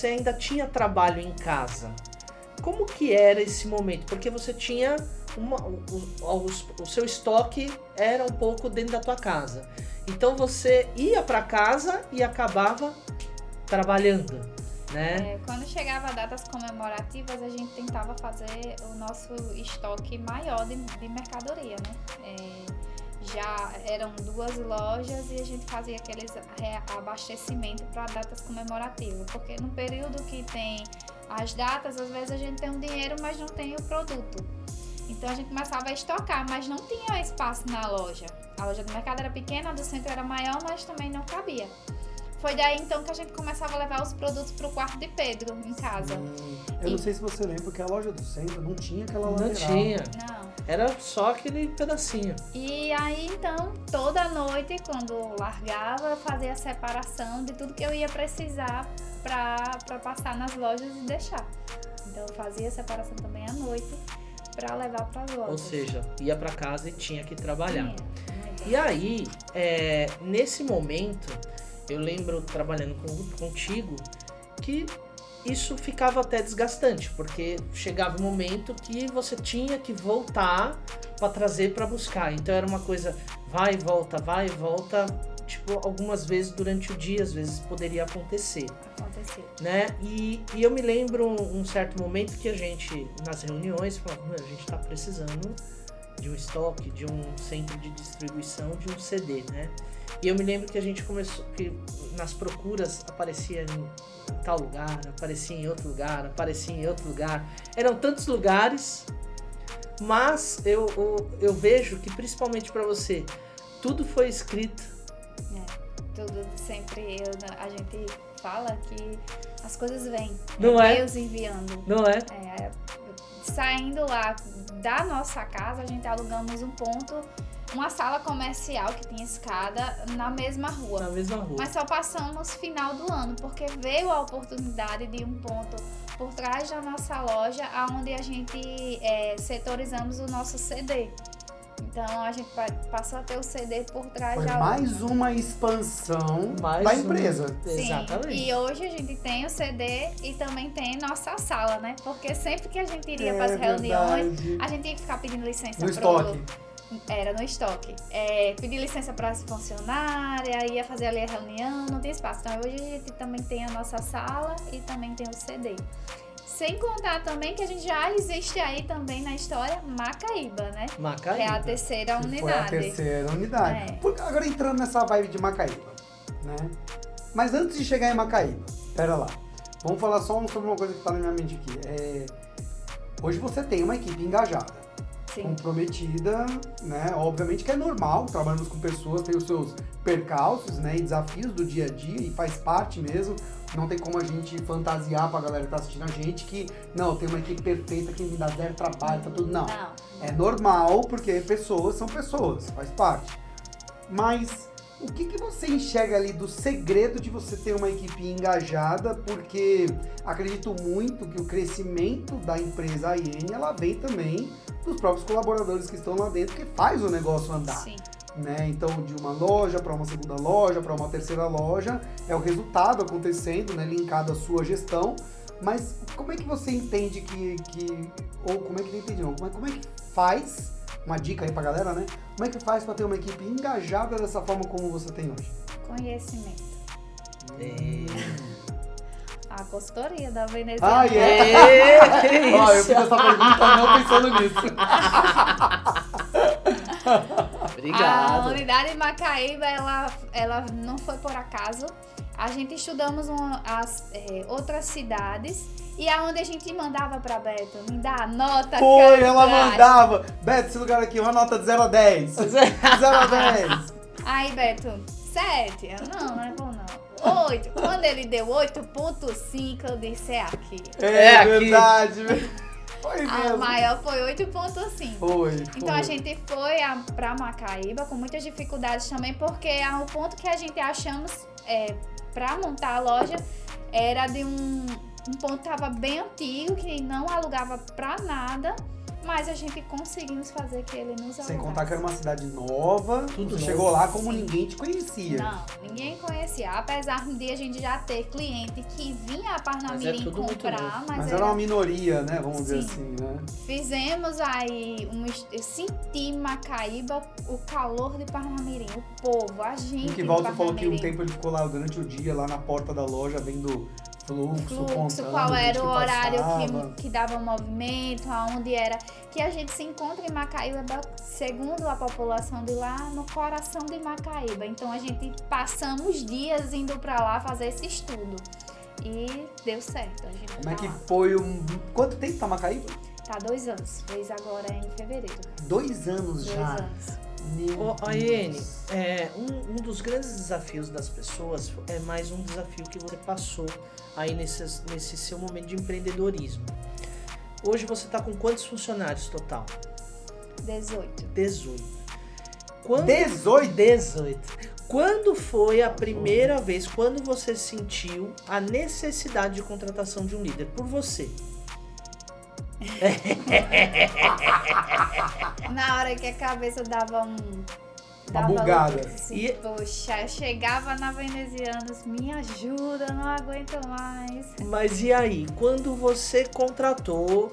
ainda tinha trabalho em casa. Como que era esse momento? Porque você tinha o seu estoque era um pouco dentro da tua casa. Então você ia para casa e acabava trabalhando, né? Quando chegava datas comemorativas, a gente tentava fazer o nosso estoque maior de mercadoria, né? Já eram 2 lojas e a gente fazia aqueles abastecimento para datas comemorativas, porque no período que tem as datas, às vezes a gente tem um dinheiro, mas não tem o produto. Então a gente começava a estocar, mas não tinha espaço na loja. A loja do mercado era pequena, a do centro era maior, mas também não cabia. Foi daí então que a gente começava a levar os produtos pro quarto de Pedro, em casa. Eu não sei se você lembra, porque a loja do centro não tinha aquela lateral. Não tinha. Não. Era só aquele pedacinho. E aí, então, toda noite, quando largava, eu fazia a separação de tudo que eu ia precisar pra passar nas lojas e deixar. Então, eu fazia a separação também à noite pra levar pras lojas. Ou seja, ia pra casa e tinha que trabalhar. Tinha. E aí, nesse momento, eu lembro trabalhando contigo que isso ficava até desgastante, porque chegava um momento que você tinha que voltar para trazer para buscar. Então era uma coisa vai e volta, tipo, algumas vezes durante o dia, às vezes poderia acontecer, Aconteceu. né? E eu me lembro um certo momento que a gente, nas reuniões, falava, a gente tá precisando de um estoque, de um centro de distribuição, de um CD, né? E eu me lembro que a gente começou, que nas procuras aparecia em tal lugar, aparecia em outro lugar, aparecia em outro lugar. Eram tantos lugares, mas eu vejo que principalmente para você, tudo foi escrito. Tudo sempre, a gente fala que as coisas vêm. Não é? Deus enviando. Não é? Saindo lá da nossa casa, a gente alugamos um ponto uma sala comercial que tinha escada na mesma rua. Na mesma rua. Mas só passamos final do ano, porque veio a oportunidade de um ponto por trás da nossa loja, onde a gente setorizamos o nosso CD. Então a gente passou a ter o CD por trás Foi da mais uma expansão da empresa. Sim, Exatamente. e hoje a gente tem o CD e também tem nossa sala, né? Porque sempre que a gente iria para as reuniões, verdade. a gente tinha que ficar pedindo licença No estoque. Era no estoque. Pedir licença para as funcionárias, ia fazer ali a reunião, não tinha espaço. Então hoje a gente também tem a nossa sala e também tem o CD. Sem contar também que a gente já existe aí também na história Macaíba, né? Macaíba. Que é a terceira Que unidade. foi a terceira unidade. Agora entrando nessa vibe de Macaíba, né? Mas antes de chegar em Macaíba, pera lá. Vamos falar só sobre uma coisa que tá na minha mente aqui. Hoje você tem uma equipe engajada. Sim. Comprometida, né? Obviamente que é normal, trabalhamos com pessoas, tem os seus percalços, né? E desafios do dia a dia e faz parte mesmo. Não tem como a gente fantasiar pra galera que tá assistindo a gente que, não, tem uma equipe perfeita que me dá zero trabalho, tá tudo. Não. É normal, porque pessoas são pessoas, faz parte. Mas o que você enxerga ali do segredo de você ter uma equipe engajada? Porque acredito muito que o crescimento da empresa AIN, ela vem também dos próprios colaboradores que estão lá dentro, que faz o negócio andar. Sim. Né? Então, de uma loja para uma segunda loja, para uma terceira loja, é o resultado acontecendo, né? Linkado à sua gestão. Mas como é que você entende ou como é que não entende não? Como é que faz, uma dica aí pra galera, né? Como é que faz para ter uma equipe engajada dessa forma como você tem hoje? Conhecimento. A consultoria da Venezuela. Ah, Que Ó, eu isso? fiz essa pergunta não pensando nisso. Obrigado. A unidade Macaíba, ela não foi por acaso. A gente estudamos outras cidades e aonde a gente mandava pra Beto, me dá a nota. Foi, ela cara. mandava. Beto, esse lugar aqui, uma nota de 0 a 10. 0 a 10. Aí, Beto, 7. Eu, não é bom não. 8. Quando ele deu 8.5, eu disse, é aqui. É aqui. verdade. Foi A mesmo. maior foi 8.5. Foi. Então a gente foi pra Macaíba com muitas dificuldades também, porque o ponto que a gente achamos pra montar a loja era de um ponto que estava bem antigo, que não alugava pra nada, mas a gente conseguimos fazer que ele nos alugasse. Sem contar que era uma cidade nova, Tudo você novo. chegou lá como Sim. ninguém te conhecia. Não, ninguém conhecia. Apesar de a gente já ter cliente que vinha a Parnamirim tudo muito comprar, novo. Mas era uma minoria, né? Vamos dizer Sim. assim, né? Fizemos aí, eu senti em Macaíba o calor de Parnamirim, o povo, a gente. O que de Walter falou que um Parnamirim. tempo ele ficou lá durante o dia, lá na porta da loja, vendo fluxo, contando, qual era gente o que horário passava. que dava movimento, aonde era. Que a gente se encontra em Macaíba, segundo a população de lá, no coração de Macaíba. Então a gente passamos dias indo pra lá fazer esse estudo. E deu certo. A gente Como é tá que lá. foi Quanto tempo tá Macaíba? Tá 2 anos. Fez agora em fevereiro. 2 anos 2 já. anos. Meu Ô, Iene, Deus. um dos grandes desafios das pessoas é mais um desafio que você passou aí nesse seu momento de empreendedorismo. Hoje você está com quantos funcionários total? 18. 18. 18? 18. Quando foi a primeira vez, quando você sentiu a necessidade de contratação de um líder por você? Na hora que a cabeça dava bugada. Assim, E- poxa, eu chegava na Venezianos, me ajuda, não aguento mais. Mas e aí, quando você contratou,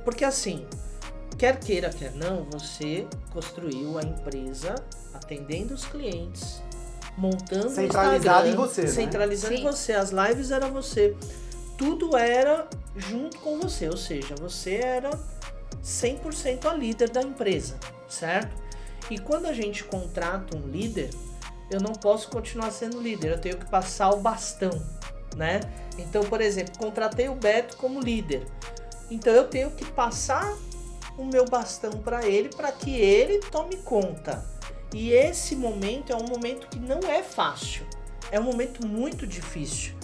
porque assim, quer queira, quer não, você construiu a empresa atendendo os clientes, montando Centralizado o Instagram, em você, né? centralizando em Sim. você, as lives era você, tudo era junto com você, ou seja, você era 100% a líder da empresa, certo? E quando a gente contrata um líder, eu não posso continuar sendo líder, eu tenho que passar o bastão, né? Então, por exemplo, contratei o Beto como líder. Então eu tenho que passar o meu bastão para que ele tome conta. E esse momento é um momento que não é fácil. É um momento muito difícil.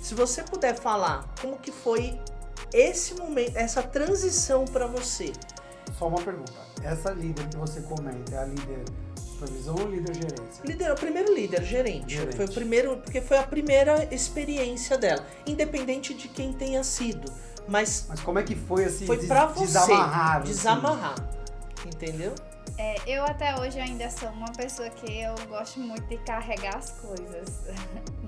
Se você puder falar como que foi esse momento, essa transição para você Só uma pergunta. Essa líder que você comenta é a líder supervisão ou líder gerência? O primeiro líder, gerente. Foi o primeiro, porque foi a primeira experiência dela. Independente de quem tenha sido. Mas como é que foi assim? foi pra você desamarrar. desamarrar. Entendeu? Eu até hoje ainda sou uma pessoa que eu gosto muito de carregar as coisas.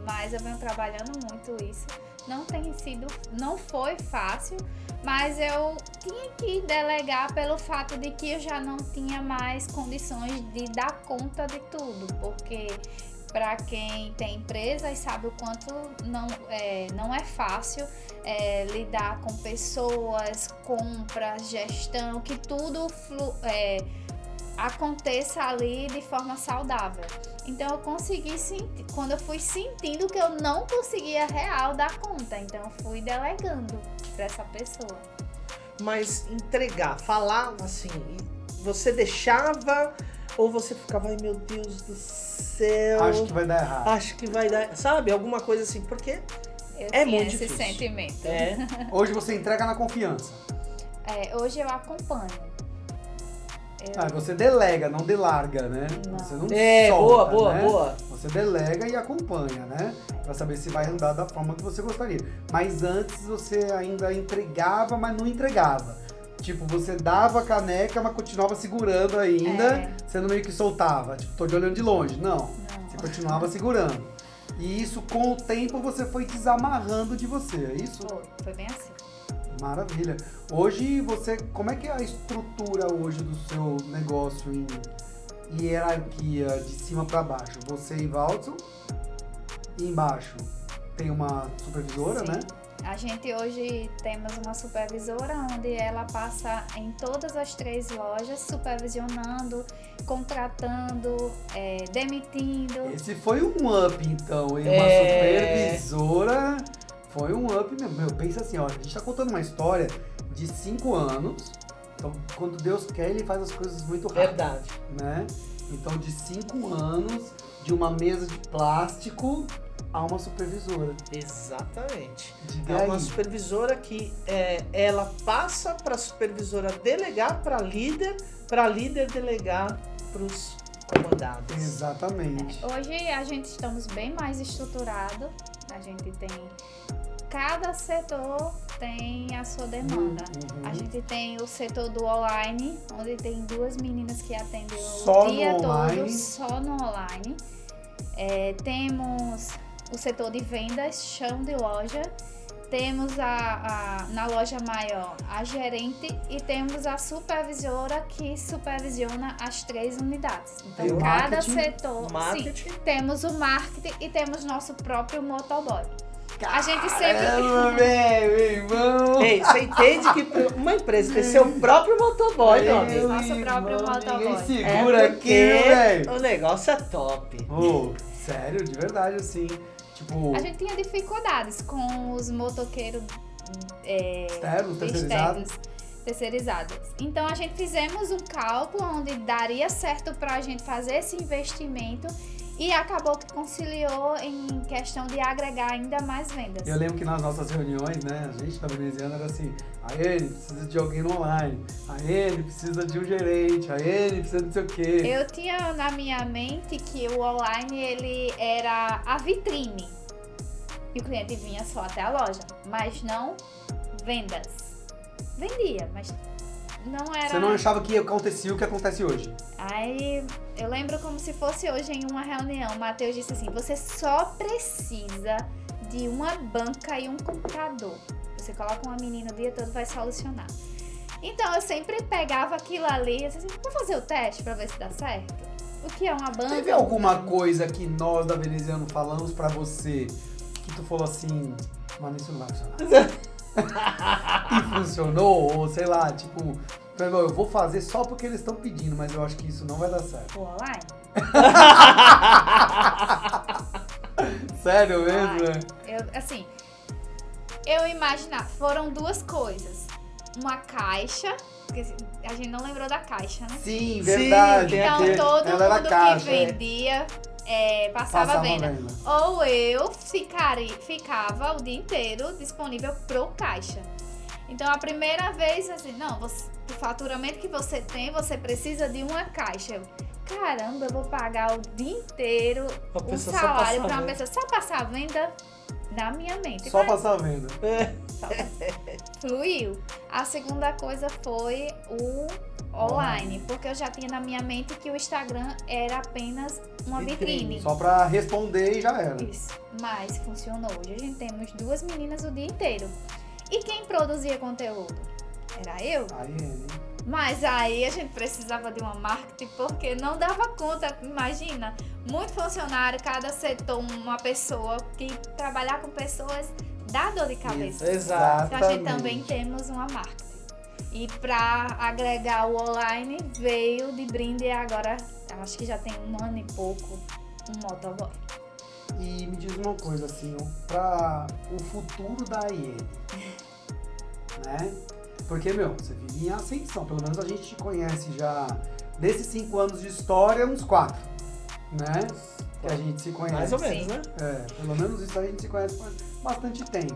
Mas eu venho trabalhando muito isso. Não foi fácil, mas eu tinha que delegar pelo fato de que eu já não tinha mais condições de dar conta de tudo, porque para quem tem empresa e sabe o quanto não é fácil lidar com pessoas, compras, gestão, que tudo aconteça ali de forma saudável. Então eu consegui sentir, quando eu fui sentindo que eu não conseguia real dar conta, então eu fui delegando para essa pessoa. Mas entregar, falar assim, você deixava ou você ficava, ai meu Deus do céu, acho que vai dar errado. Acho que vai dar, sabe? Alguma coisa assim, porque eu é tinha muito esse difícil. sentimento. Hoje você entrega na confiança. Hoje eu acompanho. Você delega, não delarga, né? Não. Você não boa, solta, né? boa. Você delega e acompanha, né? Pra saber se vai andar da forma que você gostaria. Mas antes você ainda entregava, mas não entregava. Tipo, você dava a caneca, mas continuava segurando ainda, você não meio que soltava. Tipo, tô de olhando de longe. Não. Você continuava segurando. E isso, com o tempo, você foi desamarrando de você, é isso? Foi bem assim. Maravilha. Hoje como é que é a estrutura hoje do seu negócio em hierarquia de cima para baixo? Você e Valtson, e embaixo tem uma supervisora, Sim. né? A gente hoje temos uma supervisora onde ela passa em todas as 3 lojas, supervisionando, contratando, demitindo. Esse foi um up, então, hein? Uma supervisora foi um up mesmo. Meu, pensa assim, ó, a gente tá contando uma história de 5 anos, então quando Deus quer, Ele faz as coisas muito rápido. Verdade. Né? Então, de 5 anos, de uma mesa de plástico a uma supervisora. Exatamente. Diga É uma aí. supervisora que ela passa para a supervisora delegar para líder delegar para os comandados. Exatamente. Hoje a gente estamos bem mais estruturado. A gente tem... Cada setor tem a sua demanda. Uhum. A gente tem o setor do online, onde tem 2 meninas que atendem Só o dia no todo, online. só no online. Temos o setor de vendas, chão de loja. Temos na loja maior a gerente e temos a supervisora que supervisiona as 3 unidades. Então, Tem o cada marketing, setor, marketing. sim, temos o marketing e temos nosso próprio motoboy. A gente sempre... Caramba, meu irmão! Ei, você entende que pra uma empresa ter seu próprio motoboy, meu amigo? Nosso próprio motoboy. Ninguém segura aqui, velho! O negócio é top. Oh, sério, de verdade, assim. Tipo, A gente tinha dificuldades com os motoqueiros externos, terceirizados. Então a gente fizemos um cálculo onde daria certo para a gente fazer esse investimento e acabou que conciliou em questão de agregar ainda mais vendas. eu lembro que nas nossas reuniões, né, a gente da veneziana era assim, a ele precisa de alguém no online, a ele precisa de um gerente, a ele precisa de não sei o quê. Eu tinha na minha mente que o online ele era a vitrine e o cliente vinha só até a loja, mas não vendas. Vendia, mas não era... Você não achava que acontecia o que acontece hoje? Aí eu lembro como se fosse hoje em uma reunião, o Matheus disse assim, você só precisa de uma banca e um computador. Você coloca uma menina o dia todo, vai solucionar. Então eu sempre pegava aquilo ali e disse assim, vamos fazer o teste pra ver se dá certo? O que é uma banca? Teve alguma coisa que nós da veneziana falamos pra você que tu falou assim, mano, isso não vai funcionar? E funcionou? Ou sei lá, tipo, eu vou fazer só porque eles estão pedindo, mas eu acho que isso não vai dar certo. O online? Sério mesmo, né? Eu imaginar, foram 2 coisas. Uma caixa, porque a gente não lembrou da caixa, né? Sim, verdade. Então porque todo ela era mundo caixa, que vendia passava a venda. Ou eu ficava o dia inteiro disponível pro caixa. Então, a primeira vez, assim, não, o faturamento que você tem, você precisa de uma caixa. Caramba, eu vou pagar o dia inteiro um salário para uma pessoa só passar a venda na minha mente. Só passar a venda. Fluiu. A segunda coisa foi o online, porque eu já tinha na minha mente que o Instagram era apenas uma vitrine. Só pra responder e já era. Isso, mas funcionou. Hoje a gente temos 2 meninas o dia inteiro. E quem produzia conteúdo? Era eu. A Iene. Mas aí a gente precisava de uma marketing porque não dava conta, imagina, muito funcionário, cada setor uma pessoa, que trabalhar com pessoas dá dor de cabeça. Exato. Então a gente também temos uma marketing. E para agregar o online veio de brinde agora, acho que já tem 1 ano e pouco, um motoboy. E me diz uma coisa assim, para o futuro da Iene, né? Porque, você vive em ascensão, pelo menos a gente te conhece já, desses 5 anos de história, uns 4, né? Que a gente se conhece. Mais ou menos, né? Pelo menos isso a gente se conhece faz bastante tempo.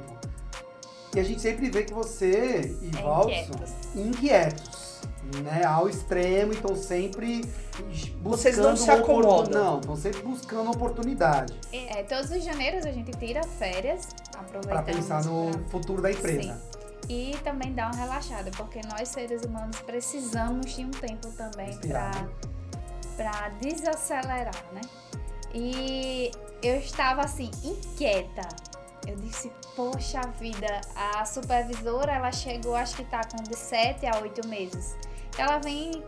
E a gente sempre vê que você e Valson, inquietos, né? Ao extremo, então sempre buscando... Vocês não se acomodam. Não, estão sempre buscando oportunidade. Todos os janeiros a gente tira férias, aproveitamos para pensar no futuro da empresa. Sim. E também dar uma relaxada, porque nós seres humanos precisamos de um tempo também para desacelerar, né? E eu estava assim, inquieta. Eu disse, poxa vida, a supervisora, ela chegou, acho que tá com de 7 a 8 meses. Ela vem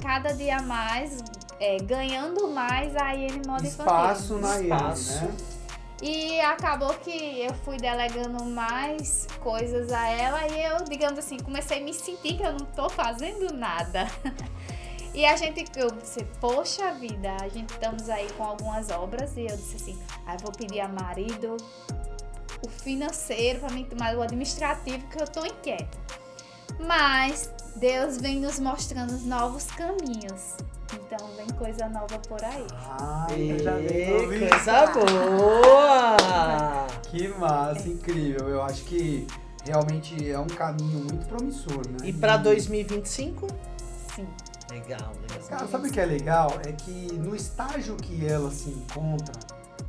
cada dia mais, ganhando mais a Iene Moda Espaço Infantil. na Iene, né? E acabou que eu fui delegando mais coisas a ela e eu, digamos assim, comecei a me sentir que eu não tô fazendo nada. E eu disse, poxa vida, a gente estamos aí com algumas obras e eu disse assim, eu vou pedir a marido o financeiro para mim tomar o administrativo, que eu tô inquieta. Mas Deus vem nos mostrando os novos caminhos. Então vem coisa nova por aí. Coisa boa! Que massa, incrível. Eu acho que realmente é um caminho muito promissor, né? E para 2025? Sim. Legal. Cara, sabe o que é legal? É que no estágio que ela se encontra,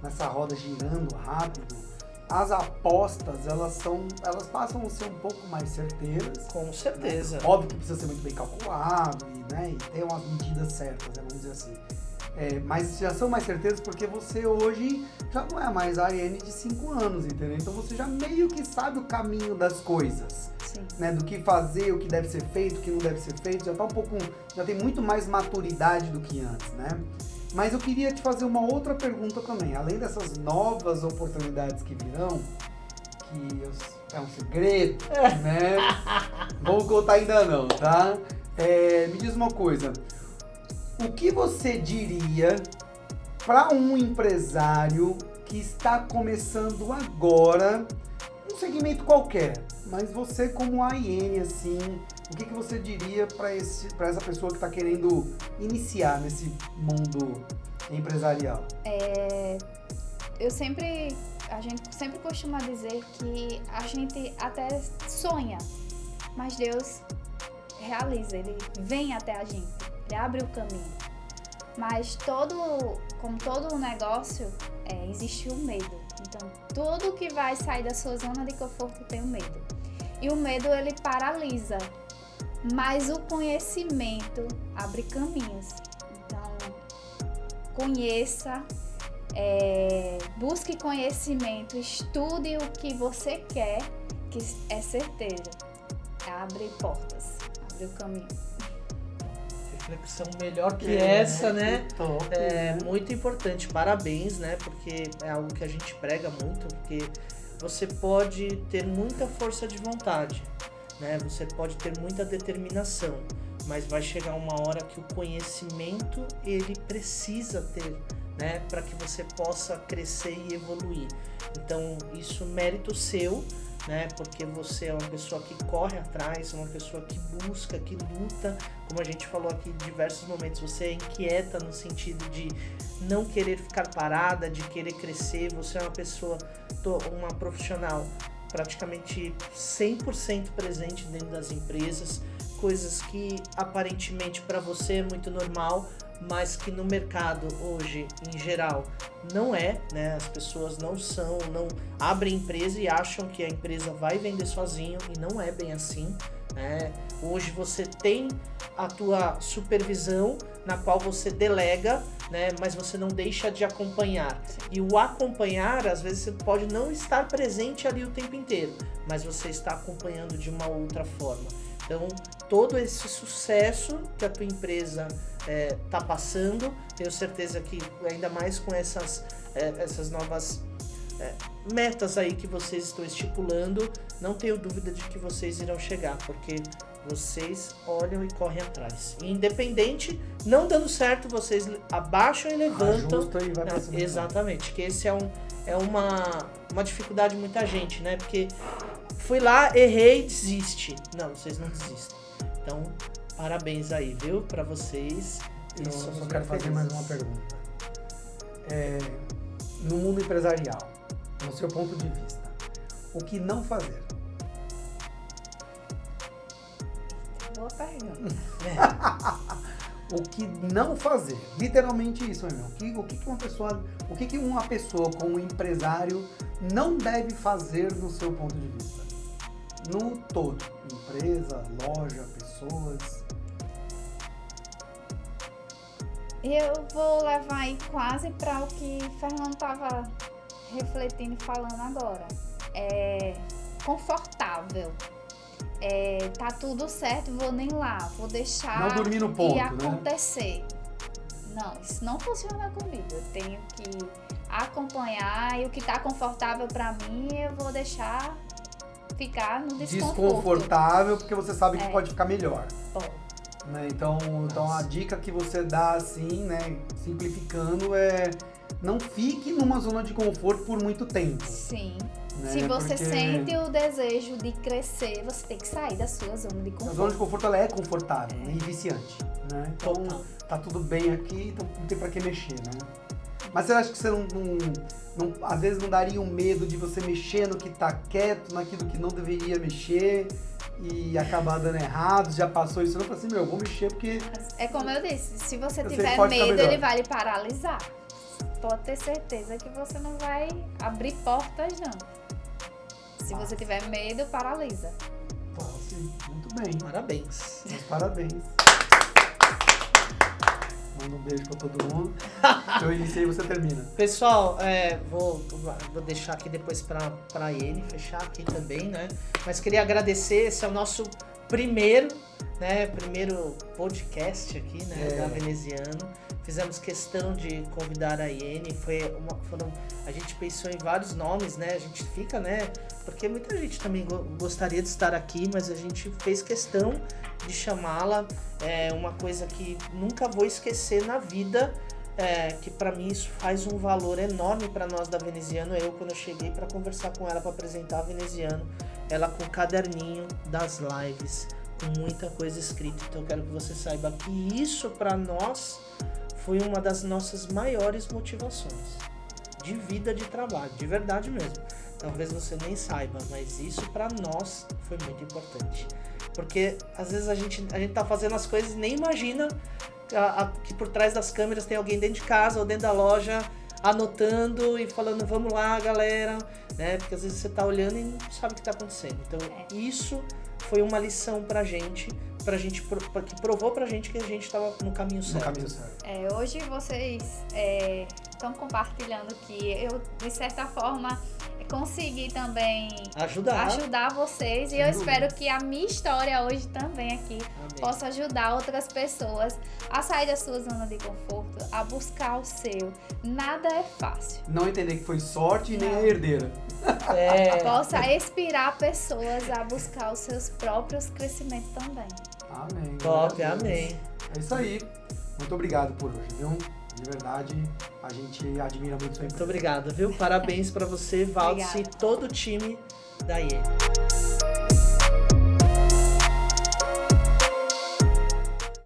nessa roda girando rápido, as apostas, elas passam a ser um pouco mais certeiras. Com certeza. Né? Óbvio que precisa ser muito bem calculado e ter umas medidas certas, vamos dizer assim. Mas já são mais certeiras porque você hoje já não é mais a Iene de 5 anos, entendeu? Então você já meio que sabe o caminho das coisas. Sim. Né? Do que fazer, o que deve ser feito, o que não deve ser feito. Já tem muito mais maturidade do que antes, né? Mas eu queria te fazer uma outra pergunta também. Além dessas novas oportunidades que virão, que é um segredo, né? Vou contar ainda não, tá? Me diz uma coisa. O que você diria para um empresário que está começando agora, um segmento qualquer, mas você como a Iene, assim, o que você diria para essa pessoa que está querendo iniciar nesse mundo empresarial? A gente sempre costuma dizer que a gente até sonha, mas Deus realiza, Ele vem até a gente, Ele abre o caminho. Mas como todo negócio, existe o medo. Então, tudo que vai sair da sua zona de conforto tem o medo. E o medo, ele paralisa. Mas o conhecimento abre caminhos. Então, conheça, busque conhecimento, estude o que você quer, que é certeza. Abre portas, abre o caminho. Reflexão melhor que essa, né? Top, muito importante. Parabéns, né? Porque é algo que a gente prega muito, porque você pode ter muita força de vontade, né? Você pode ter muita determinação, mas vai chegar uma hora que o conhecimento ele precisa ter, né? Para que você possa crescer e evoluir. Então, isso é mérito seu, né? Porque você é uma pessoa que corre atrás, uma pessoa que busca, que luta. Como a gente falou aqui em diversos momentos, você é inquieta no sentido de não querer ficar parada, de querer crescer. Você é uma pessoa, uma profissional praticamente 100% presente dentro das empresas, coisas que aparentemente para você é muito normal, mas que no mercado hoje, em geral, não é, né? As pessoas não abrem empresa e acham que a empresa vai vender sozinho, e não é bem assim, né? Hoje você tem a tua supervisão, na qual você delega, né? Mas você não deixa de acompanhar. E o acompanhar, às vezes você pode não estar presente ali o tempo inteiro, mas você está acompanhando de uma outra forma. Então, todo esse sucesso que a tua empresa está passando, tenho certeza que ainda mais com essas novas metas aí que vocês estão estipulando, não tenho dúvida de que vocês irão chegar, porque vocês olham e correm atrás. E independente, não dando certo, vocês abaixam e levantam. Ajusta e vai pra cima. Exatamente, que esse é uma dificuldade de muita gente, né? Porque fui lá, errei, desiste. Não, vocês não desistem. Então, parabéns aí, viu? Pra vocês. Eu só quero fazer mais uma pergunta. No mundo empresarial, no seu ponto de vista, o que não fazer? Boa pergunta. O que não fazer? Literalmente isso, meu. O que uma pessoa como empresário não deve fazer no seu ponto de vista? No todo. Empresa, loja, pessoas. Eu vou levar aí quase para o que o Fernando estava refletindo e falando agora. Confortável. Tá tudo certo, vou nem lá, vou deixar não dormir no ponto, acontecer. Né? Não, isso não funciona comigo. Eu tenho que acompanhar, e o que tá confortável para mim, eu vou deixar ficar no desconforto. Desconfortável, porque você sabe que pode ficar melhor. Pode. Né? Então a dica que você dá, assim, né, simplificando, não fique numa zona de conforto por muito tempo. Sim. Né? Se você sente o desejo de crescer, você tem que sair da sua zona de conforto. A zona de conforto, ela é confortável e viciante, né? Então, tá tudo bem aqui, então não tem pra que mexer, né? Mas você acha que você não às vezes não daria um medo de você mexer no que tá quieto, naquilo que não deveria mexer e acabar dando errado? Já passou isso? Não, assim, eu vou mexer porque... É como eu disse, se você tiver medo, ele vai lhe paralisar. Pode ter certeza que você não vai abrir portas, não. Se você tiver medo, paralisa. Sim, muito bem. Parabéns. Meus parabéns. Manda um beijo pra todo mundo. Eu iniciei e você termina. Pessoal, vou deixar aqui depois pra ele fechar aqui também, né? Mas queria agradecer, esse é o nosso primeiro podcast aqui, né, da Veneziano. Fizemos questão de convidar a Iene, a gente pensou em vários nomes, né, a gente fica, né, porque muita gente também gostaria de estar aqui, mas a gente fez questão de chamá-la, uma coisa que nunca vou esquecer na vida, que para mim isso faz um valor enorme para nós da Veneziano. Quando eu cheguei para conversar com ela, para apresentar a Veneziano, ela com o caderninho das lives, com muita coisa escrita. Então eu quero que você saiba que isso para nós foi uma das nossas maiores motivações de vida, de trabalho, de verdade mesmo. Talvez você nem saiba, mas isso para nós foi muito importante. Porque às vezes a gente tá fazendo as coisas e nem imagina que por trás das câmeras tem alguém dentro de casa ou dentro da loja anotando e falando, vamos lá, galera, né? Porque às vezes você tá olhando e não sabe o que tá acontecendo. Então isso foi uma lição pra gente que provou pra gente que a gente estava no caminho certo. Hoje vocês estão compartilhando que eu, de certa forma, consegui também ajudar vocês. E eu espero que a minha história hoje também aqui possa ajudar outras pessoas a sair da sua zona de conforto, a buscar o seu. Nada é fácil. Não entender que foi sorte e nem a herdeira. Possa inspirar pessoas a buscar os seus próprios crescimentos também. Amém. Top, amém. É isso aí. Muito obrigado por hoje, viu? De verdade, a gente admira muito sua empresa. Muito obrigado, viu? Parabéns pra você, Valdes, e todo o time da IE.